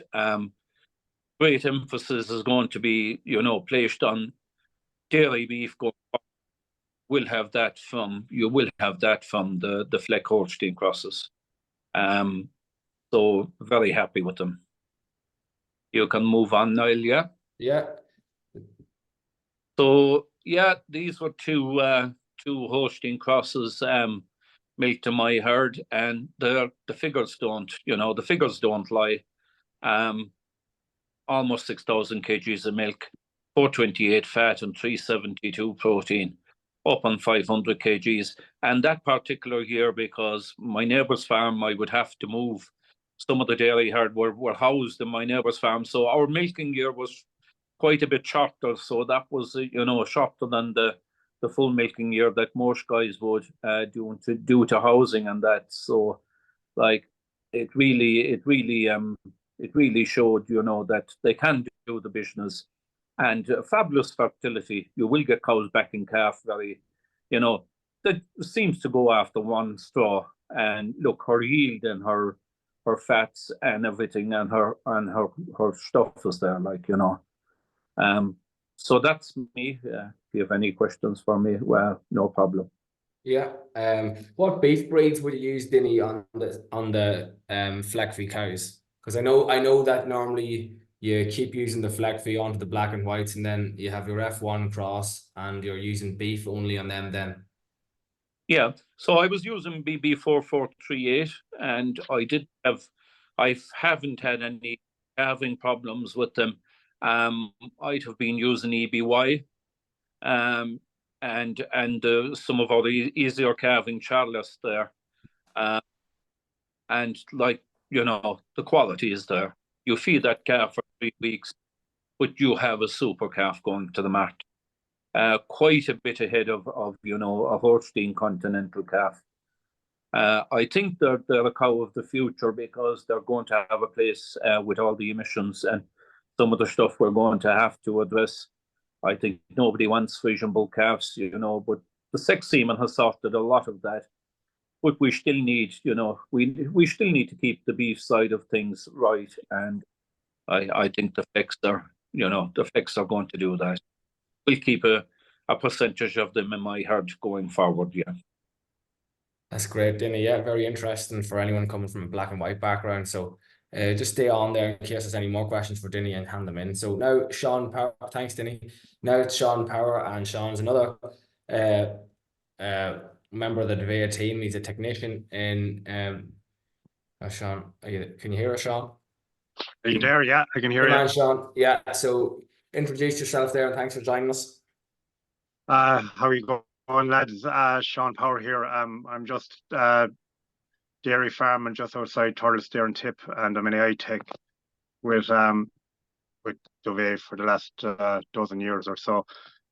great emphasis is going to be, placed on dairy beef going forward. You will have that from the Fleck Holstein crosses. So very happy with them. You can move on, Niall, yeah? Yeah. So yeah, these were two Holstein crosses milked to my herd, and the figures don't lie. Almost 6,000 kgs of milk, 428 fat and 372 protein, up on 500 kgs. And that particular year, because my neighbour's farm, I would have to move. Some of the dairy herd were housed in my neighbour's farm, so our milking year was quite a bit shorter. So that was, shorter than the full milking year that most guys would due to housing and that. So, like, it really showed, that they can do the business, and fabulous fertility. You will get cows back in calf that seems to go after one straw. And look, her yield and her fats and everything and her stuff is there, so that's me. If you have any questions for me, well, no problem. Yeah. What beef breeds would you use, Dinny, on the Fleckvieh cows? Because I know that normally you keep using the Fleckvieh onto the black and whites, and then you have your F1 cross, and you're using beef only on them then. Yeah. So I was using BB4438, and I haven't had any calving problems with them. I'd have been using EBY, and some of our easier calving Charlottes there, and the quality is there. You feed that calf for 3 weeks, but you have a super calf going to the market, quite a bit ahead of a Holstein continental calf. I think they're a cow of the future, because they're going to have a place with all the emissions and some of the stuff we're going to have to address. I think nobody wants Frisian bull calves, but the sex semen has sorted a lot of that. But we still need, we still need to keep the beef side of things right, and I think the Flecks are going to do that. We'll keep a percentage of them in my herd going forward, yeah. That's great, Dinny. Yeah, very interesting for anyone coming from a black and white background. So just stay on there in case there's any more questions for Dinny, and hand them in. So now Sean Power, thanks, Dinny. Now it's Sean Power, and Sean's another member of the Dovea team. He's a technician in Sean, can you hear us, Sean? Are you there? Yeah, I can hear Good you. man, Sean. Yeah, so introduce yourself there, and thanks for joining us. How are you going, lads? Sean Power here. I'm just dairy farming just outside Thurles there in Tip, and I'm an AI tech with Dovea for the last dozen years or so.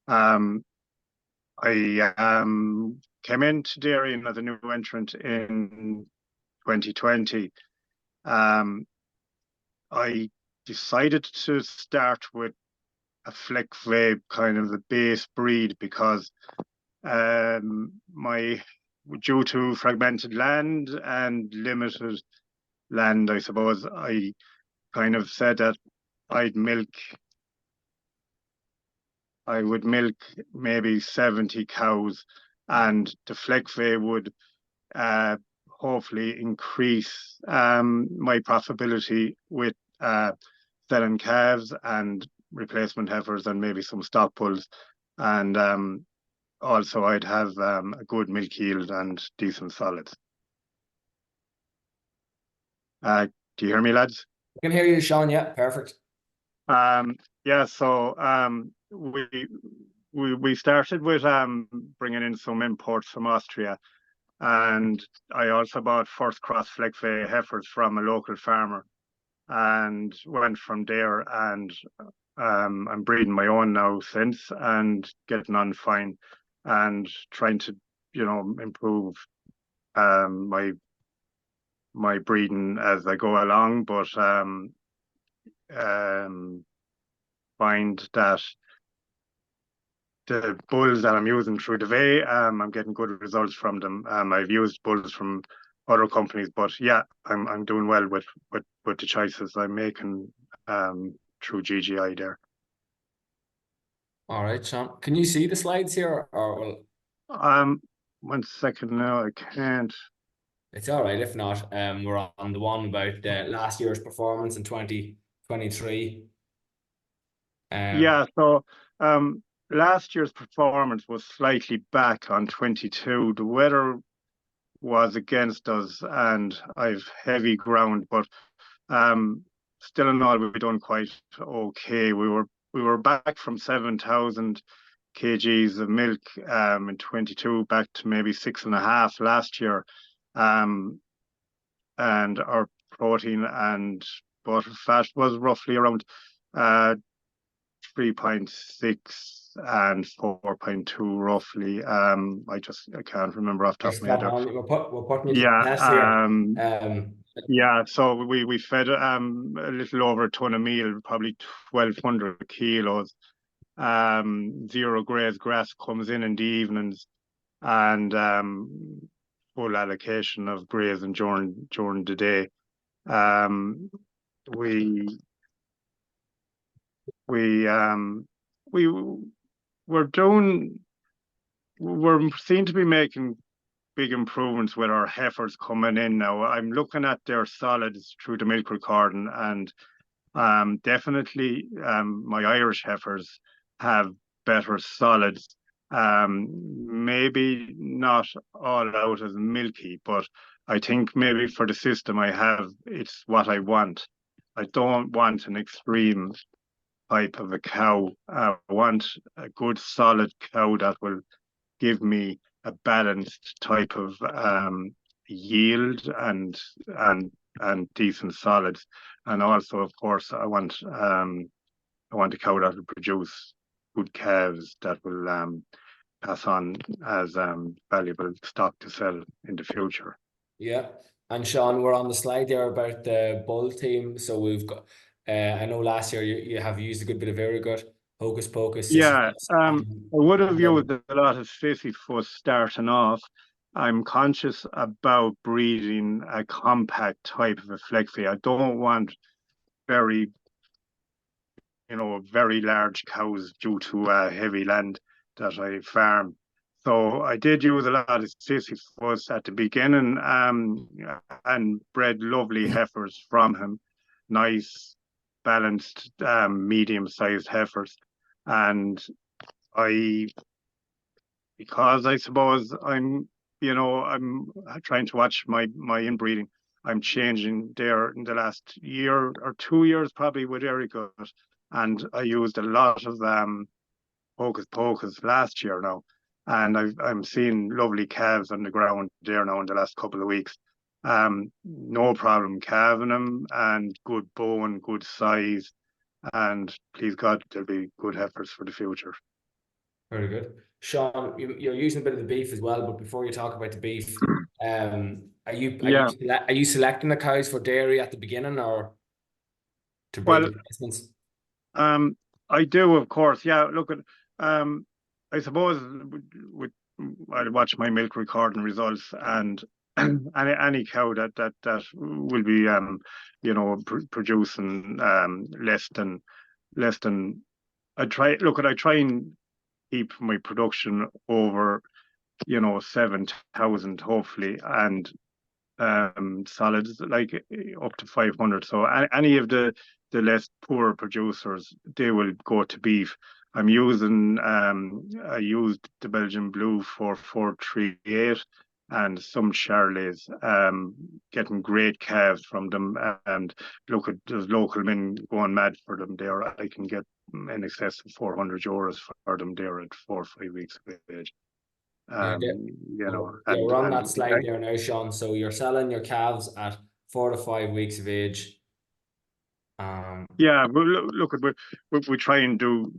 I came into dairying as a new entrant in 2020. I decided to start with a Fleckvieh, kind of the base breed, because due to fragmented land and limited land, I suppose, I kind of said that I would milk maybe 70 cows, and the Fleckvieh would hopefully increase my profitability with selling calves and replacement heifers and maybe some stock bulls. And also I'd have a good milk yield and decent solids. Do you hear me, lads? I can hear you, Sean. Yeah, perfect. Yeah, so we started with bringing in some imports from Austria, and I also bought first cross Fleckvieh heifers from a local farmer, and went from there. And I'm breeding my own now since, and getting on fine, and trying to, improve my breeding as I go along, but find that the bulls that I'm using through Dovea, I'm getting good results from them. I've used bulls from other companies, but yeah, I'm doing well with the choices I'm making through GGI there. All right, Sean. Can you see the slides here, or well, 1 second now, I can't. it's all right if not. We're on the one about last year's performance in 2023. Yeah, so last year's performance was slightly back on 22. The weather was against us, and I've heavy ground, but still in all, we've done quite okay. We were back from 7,000 kgs of milk in 22, back to maybe 6.5 last year, and our protein and butter fat was roughly around 3.6 and 4.2 roughly. I can't remember off the top of my head. We're putting you to the test here. Yeah, so we fed a little over a ton of meal, probably 1,200 kilos. Zero graze grass comes in the evenings, and full allocation of grazing during the day. We're seen to be making big improvements with our heifers coming in now. I'm looking at their solids through the milk recording, and definitely my Irish heifers have better solids. Maybe not all out as milky, but I think maybe for the system I have, it's what I want. I don't want an extreme type of a cow. I want a good solid cow that will give me a balanced type of yield and decent solids. And also, of course, I want a cow that will produce good calves that will pass on as valuable stock to sell in the future. Yeah, and Sean, we're on the slide there about the bull team. So we've got, I know last year you have used a good bit of Irrigut, Hocus Pocus. Yeah, I would have used a lot of Sisyphus starting off. I'm conscious about breeding a compact type of a Fleckvieh. I don't want very large cows due to heavy land that I farm. So I did use a lot of Sisyphus at the beginning, and bred lovely heifers from him. Nice, balanced, medium-sized heifers. And because I suppose I'm trying to watch my inbreeding, I'm changing there in the last year or 2 years probably with Irrigut, and I used a lot of Hocus Pocus last year now, and I'm seeing lovely calves on the ground there now in the last couple of weeks. No problem calving them, and good bone, good size. and please God, there'll be good heifers for the future. Very good. Sean, you're using a bit of the beef as well, but before you talk about the beef, are you selecting the cows for dairy at the beginning or to breed Well, the placements? I do, of course. Yeah, look at I suppose I'll watch my milk recording results, and any cow that will be producing less than I try and keep my production over 7,000 hopefully, and solids like up to 500. So any of the less poor producers, they will go to beef. I used the Belgian Blue 4438 and some Charolais, getting great calves from them. And look at those local men going mad for them there. I can get in excess of €400 for them there at 4 or 5 weeks of age. We're on that slide there now, Sean. So you're selling your calves at 4 to 5 weeks of age. Yeah, well, look, we try and do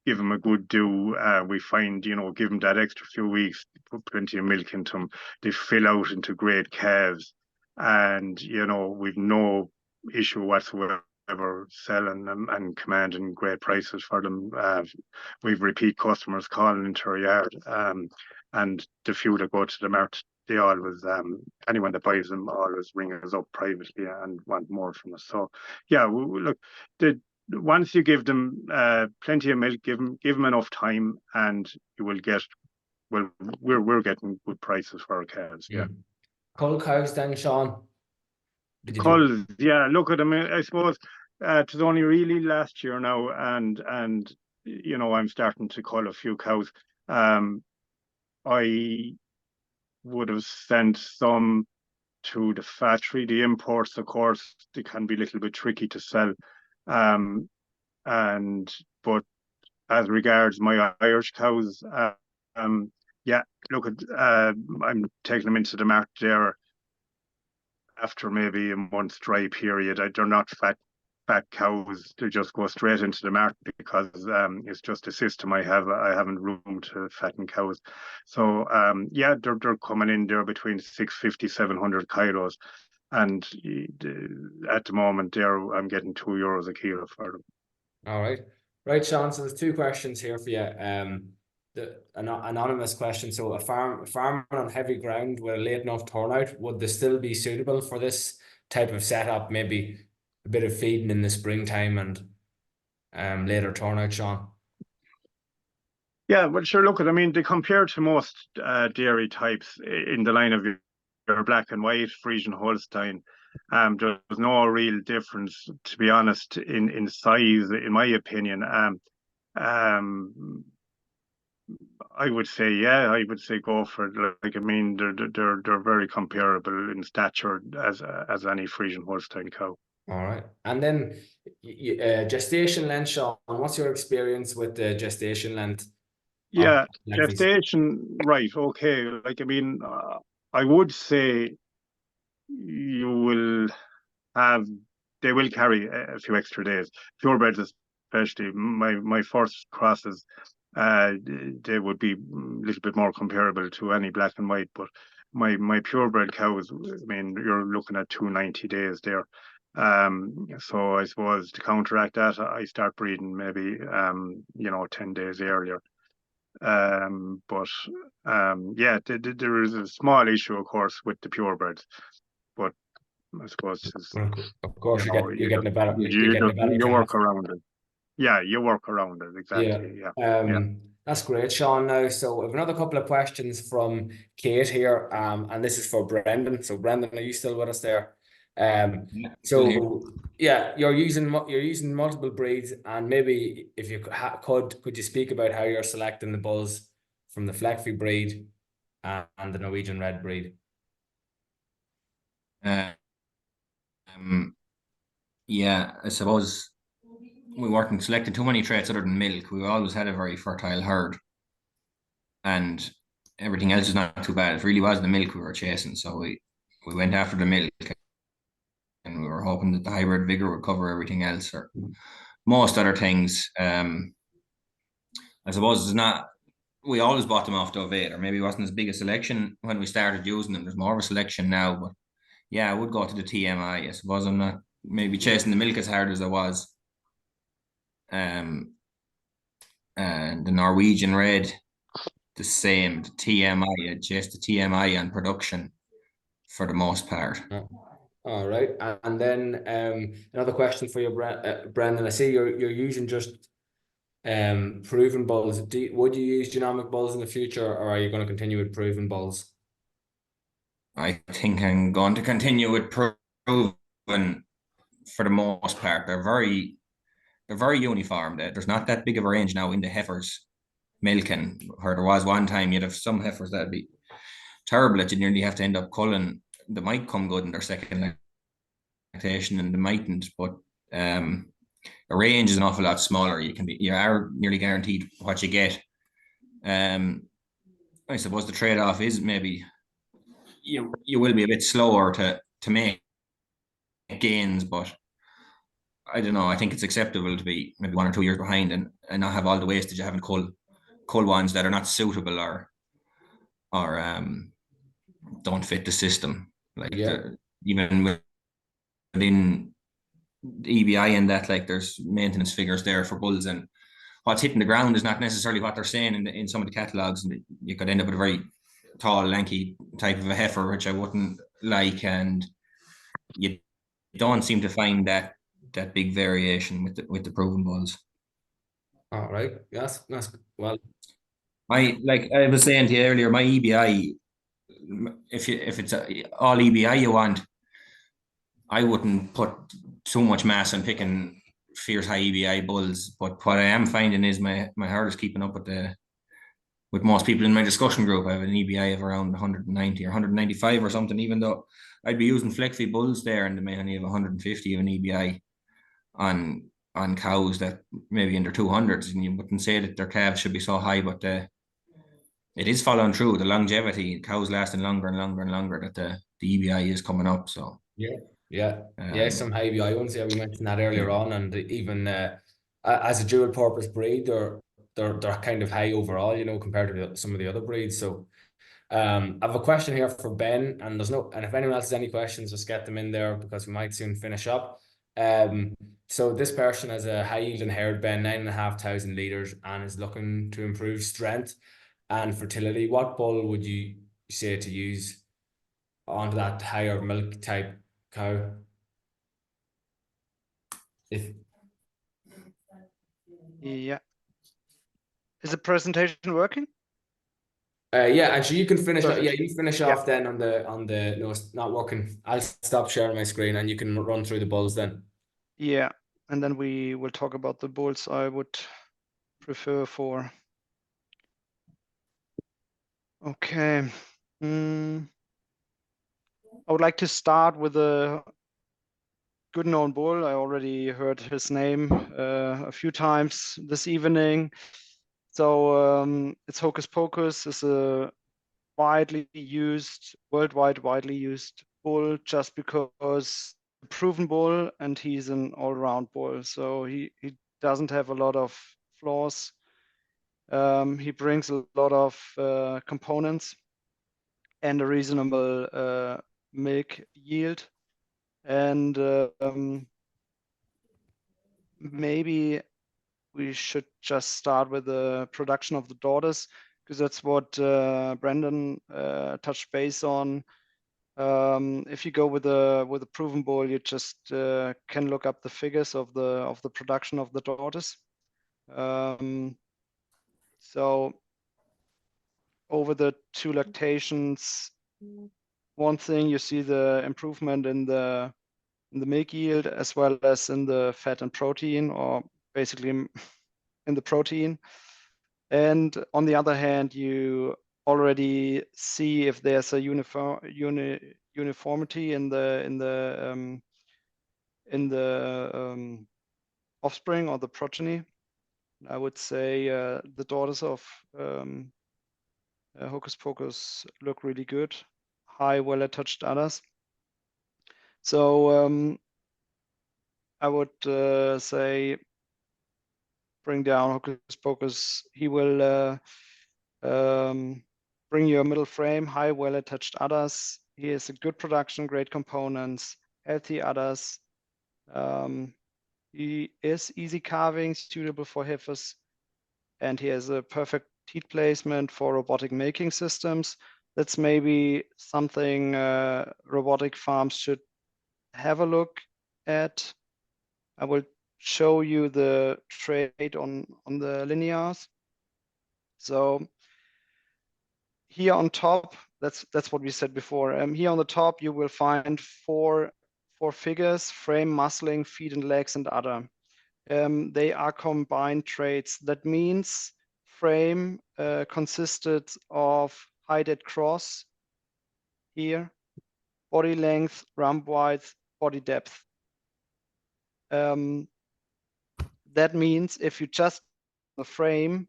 give them a good do. We find, give them that extra few weeks, put plenty of milk into them. They fill out into great calves, and we've no issue whatsoever selling them and commanding great prices for them. We've repeat customers calling into our yard, and the few that go to the mart, they always, anyone that buys them always ring us up privately and want more from us. So yeah, look, once you give them plenty of milk, give them enough time, and you will get, well, we're getting good prices for our calves. Yeah. Cull cows then, Sean? Culls, yeah, look at them. I suppose it was only really last year now, and I'm starting to cull a few cows. I would have sent some to the factory. The imports, of course, they can be a little bit tricky to sell. But as regards my Irish cows, yeah, look at I'm taking them into the market there after maybe a month's dry period. They're not fat cows. They just go straight into the market because it's just a system I have. I haven't room to fatten cows. So yeah, they're coming in there between 650, 700 kilos. And at the moment there, I'm getting €2 a kilo for them. All right. Right, Sean, so there's two questions here for you. The anonymous question. So a farmer on heavy ground with a late enough turnout, would they still be suitable for this type of setup? Maybe a bit of feeding in the springtime and later turnout, Sean? Yeah, well, sure. Look, they compare to most dairy types in the line of your black and white Frisian Holstein. There's no real difference, to be honest, in size, in my opinion. I would say go for it. They're very comparable in stature as any Frisian Holstein cow. All right, and then gestation length, Sean. What's your experience with the gestation length? Yeah, gestation, right? Okay, I would say they will carry a few extra days. Purebreds, especially my first crosses, they would be a little bit more comparable to any black and white, but my purebred cows, you're looking at 290 days there. So I suppose to counteract that, I start breeding maybe 10 days earlier. But yeah, there is a small issue, of course, with the purebreds, but I suppose of course you're getting a better you work around it. Yeah, you work around it, exactly. Yeah. That's great, Sean. Now, so we have another couple of questions from Kate here, and this is for Brendan. So Brendan, are you still with us there? So yeah, you're using multiple breeds, and maybe if you could you speak about how you're selecting the bulls from the Fleckvieh breed and the Norwegian Red breed? Yeah, I suppose we weren't selecting too many traits other than milk. We always had a very fertile herd, and everything else is not too bad. It really was the milk we were chasing, so we went after the milk, and we were hoping that the hybrid vigor would cover everything else. most other things. I suppose it's not. We always bought them off Dovea, or maybe it wasn't as big a selection when we started using them. There's more of a selection now, but yeah, I would go to the TMI. I suppose I'm not maybe chasing the milk as hard as I was. And the Norwegian Red, the same. The TMI, I chased the TMI on production for the most part. All right, and then another question for you, Brendan. I see you're using just proven bulls. Would you use genomic bulls in the future, or are you going to continue with proven bulls? I think I'm going to continue with proven for the most part. They're very uniform. There's not that big of a range now in the heifers milking, where there was one time you'd have some heifers that'd be terrible that you nearly have to end up culling. They might come good in their second lactation and they mightn't, but the range is an awful lot smaller. You are nearly guaranteed what you get. I suppose the trade-off is maybe you will be a bit slower to make gains, but I don't know. I think it's acceptable to be maybe 1 or 2 years behind and not have all the wastage of having cull ones that are not suitable or don't fit the system. Like even within EBI and that, like there's maintenance figures there for bulls, and what's hitting the ground is not necessarily what they're saying in some of the catalogs, and you could end up with a very tall, lanky type of a heifer, which I wouldn't like, and you don't seem to find that big variation with the proven bulls. All right, yes, well. I was saying to you earlier, my EBI, if it's all EBI you want, I wouldn't put too much mass on picking fierce high EBI bulls. But what I am finding is my herd is keeping up with most people in my discussion group. I have an EBI of around 190 or 195 or something, even though I'd be using Fleckvieh bulls there and they may only have 150 of an EBI on cows that maybe in their 200s, and you wouldn't say that their calves should be so high, but it is following through. The longevity, cows lasting longer and longer and longer, that the EBI is coming up. So some high EBI ones. Yeah, we mentioned that earlier on, and even as a dual purpose breed, they're kind of high overall, compared to some of the other breeds. So I have a question here for Ben, and if anyone else has any questions, just get them in there because we might soon finish up. So this person has a high yielding herd, Ben, 9,500 liters, and is looking to improve strength and fertility. What bull would you say to use onto that higher milk type cow? Yeah. Is the presentation working? Yeah, and so you can finish. Perfect. Yeah, you finish off then on the. No, it's not working. I'll stop sharing my screen, and you can run through the bulls then. Yeah, and then we will talk about the bulls I would prefer for. Okay. I would like to start with a good known bull. I already heard his name a few times this evening. So it's Hocus Pocus. It's a worldwide widely used bull, just because a proven bull, and he's an all-round bull. So he doesn't have a lot of flaws. He brings a lot of components and a reasonable milk yield. And maybe we should just start with the production of the daughters, because that's what Brendan touched base on. If you go with a proven bull, you just can look up the figures of the production of the daughters. So over the 2 lactations, one thing you see the improvement in the milk yield, as well as in the fat and protein, or basically in the protein. And on the other hand, you already see if there's a uniformity in the offspring or the progeny. I would say the daughters of Hocus Pocus look really good, high, well-attached udders. So I would say bring down Hocus Pocus. He will bring you a middle frame, high, well-attached udders. He has a good production, great components, healthy udders. He is easy carving, suitable for heifers, and he has a perfect teat placement for robotic making systems. That's maybe something robotic farms should have a look at. I will show you the trait on the linears. So here on top, that's what we said before. Here on the top, you will find four figures: frame, muscling, feet and legs, and other. They are combined traits. That means frame consisted of height at cross here, body length, rump width, body depth. That means if you just the frame,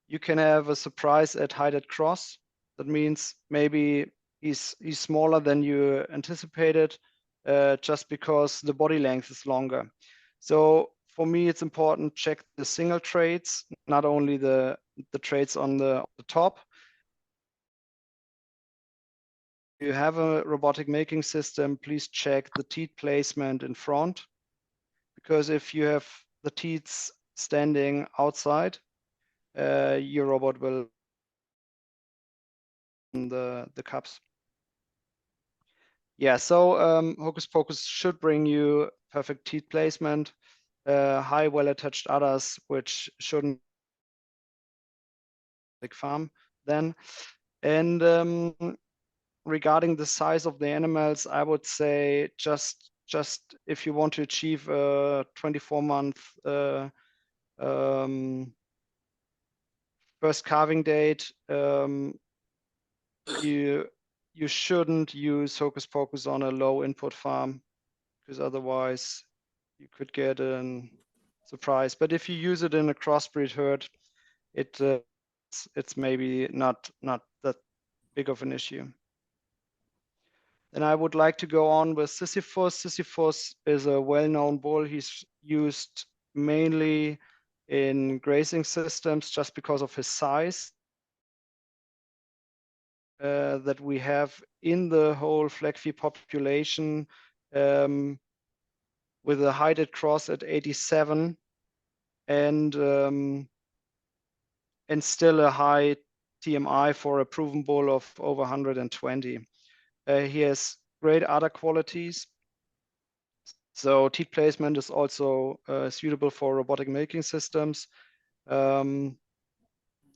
you can have a surprise at height at cross. That means maybe he's smaller than you anticipated, just because the body length is longer. So for me, it's important to check the single traits, not only the traits on the top. If you have a robotic making system, please check the teat placement in front, because if you have the teats standing outside, your robot will the cups. Yeah, so Hocus Pocus should bring you perfect teat placement, high well-attached udders, which shouldn't big farm then. And regarding the size of the animals, I would say just if you want to achieve a 24-month first calving date, you shouldn't use Hocus Pocus on a low input farm, because otherwise you could get a surprise. But if you use it in a crossbreed herd, it's maybe not that big of an issue. Then I would like to go on with Sisyphus. Sisyphus is a well-known bull. He's used mainly in grazing systems just because of his size. That we have in the whole Fleckvieh population, with a height at cross at 87 and still a high TMI for a proven bull of over 120. He has great udder qualities. So teat placement is also suitable for robotic making systems.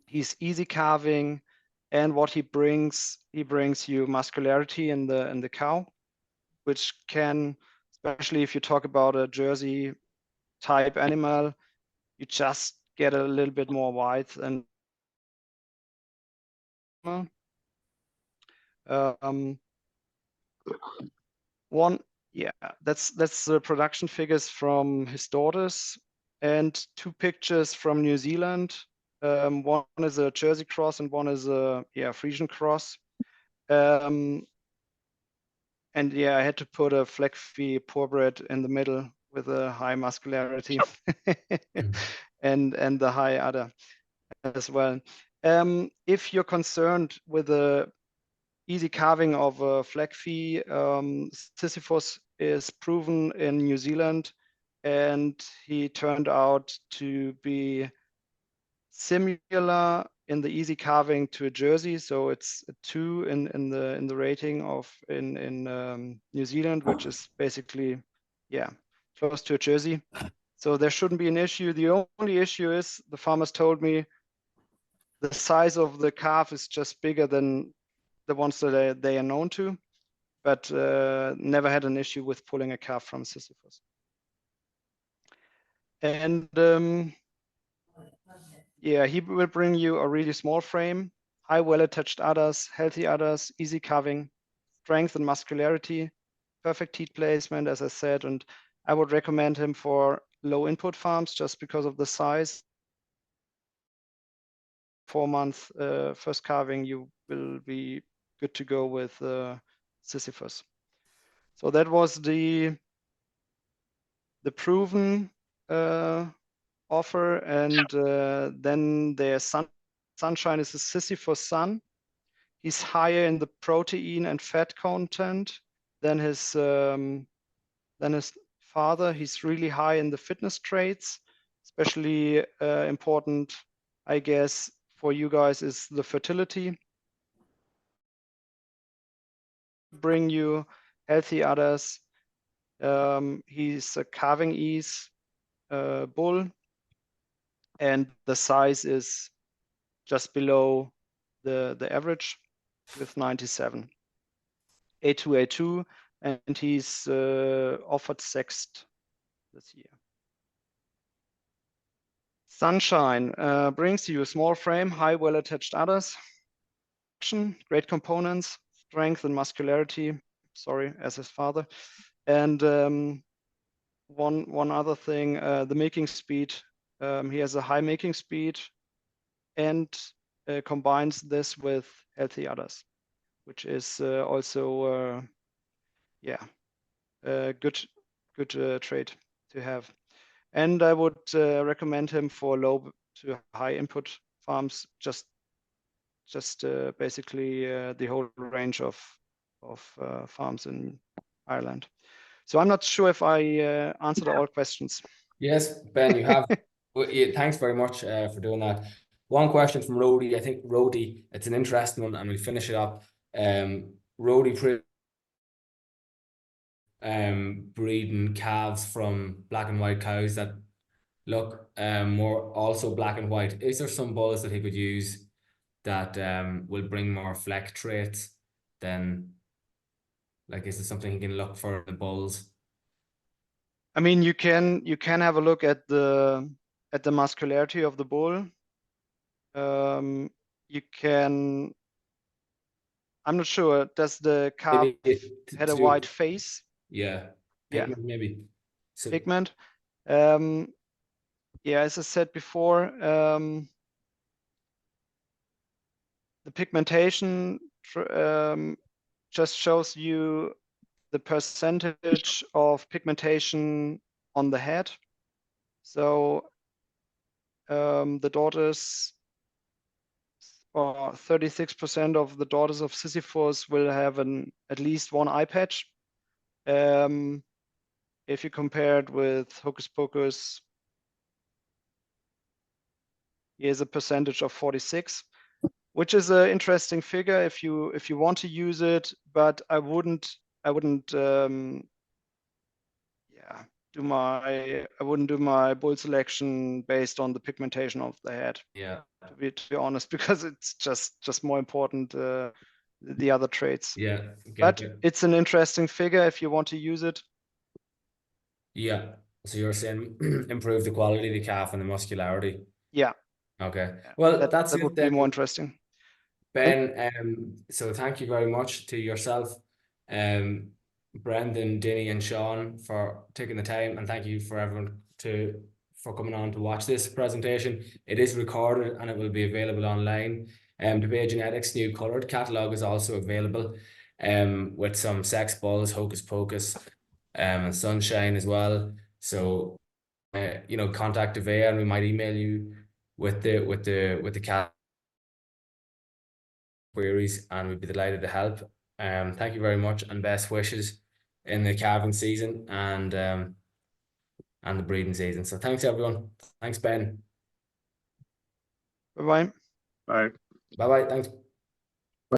He's easy calving, and what he brings you muscularity in the cow, which can, especially if you talk about a Jersey type animal, you just get a little bit more width and that's the production figures from his daughters, and two pictures from New Zealand. One is a Jersey cross and one is a Friesian cross. And I had to put a Fleckvieh purebred in the middle with a high muscularity and the high udder as well. If you're concerned with the easy calving of a Fleckvieh, Sisyphus is proven in New Zealand, and he turned out to be similar in the easy calving to a Jersey. So it's a 2 in the rating of in New Zealand, which is basically close to a Jersey. So there shouldn't be an issue. The only issue is the farmers told me the size of the calf is just bigger than the ones that they are known to, but never had an issue with pulling a calf from Sisyphus. And he will bring you a really small frame, high well-attached udders, healthy udders, easy calving, strength and muscularity, perfect teat placement, as I said, and I would recommend him for low input farms just because of the size. 4-month first calving, you will be good to go with Sisyphus. So that was the proven offer, and then there's Sunshine is a Sisyphus son. He's higher in the protein and fat content than his father. He's really high in the fitness traits, especially important, I guess, for you guys is the fertility. Bring you healthy udders. He's a calving ease bull, and the size is just below the average with 97. A2, and he's offered sexed this year. Sunshine brings you a small frame, high well-attached udders, great components, strength and muscularity. Sorry, as his father. And one other thing, the making speed. He has a high making speed, and combines this with healthy udders, which is also a good trait to have. And I would recommend him for low to high input farms, just basically the whole range of farms in Ireland. So I'm not sure if I answered all questions. Yes, Ben, you have. Well, yeah, thanks very much for doing that. One question from Rody. I think Rody, it's an interesting one, and we'll finish it up. Rody breeding calves from black and white cows that look more also black and white. Is there some bulls that he could use that will bring more fleck traits than, like, is there something he can look for in the bulls? I mean, you can have a look at the muscularity of the bull. You can. I'm not sure. Does the calf had a white face? Yeah. Pigment, maybe. So, pigment. Yeah, as I said before, the pigmentation just shows you the percentage of pigmentation on the head. So the daughters, or 36% of the daughters of Sisyphus will have at least one eye patch. If you compare it with Hocus Pocus, here's a percentage of 46, which is an interesting figure if you want to use it, but I wouldn't do my bull selection based on the pigmentation of the head. Yeah. To be honest, because it's just more important the other traits. Yeah. But it's an interesting figure if you want to use it. Yeah. So you're saying improve the quality of the calf and the muscularity. Yeah. Okay. Well, that would be more interesting. Ben, so thank you very much to yourself, Brendan, Dinny, and Sean for taking the time, and thank you for everyone for coming on to watch this presentation. It is recorded and it will be available online. Dovea Genetics new coloured catalogue is also available, with some sex bulls, Hocus Pocus, and Sunshine as well. So, contact Dovea, and we might email you with the cat queries, and we'd be delighted to help. Thank you very much, and best wishes in the calving season and the breeding season. So thanks everyone. Thanks Ben. Bye-bye. Bye. Bye-bye. Thanks.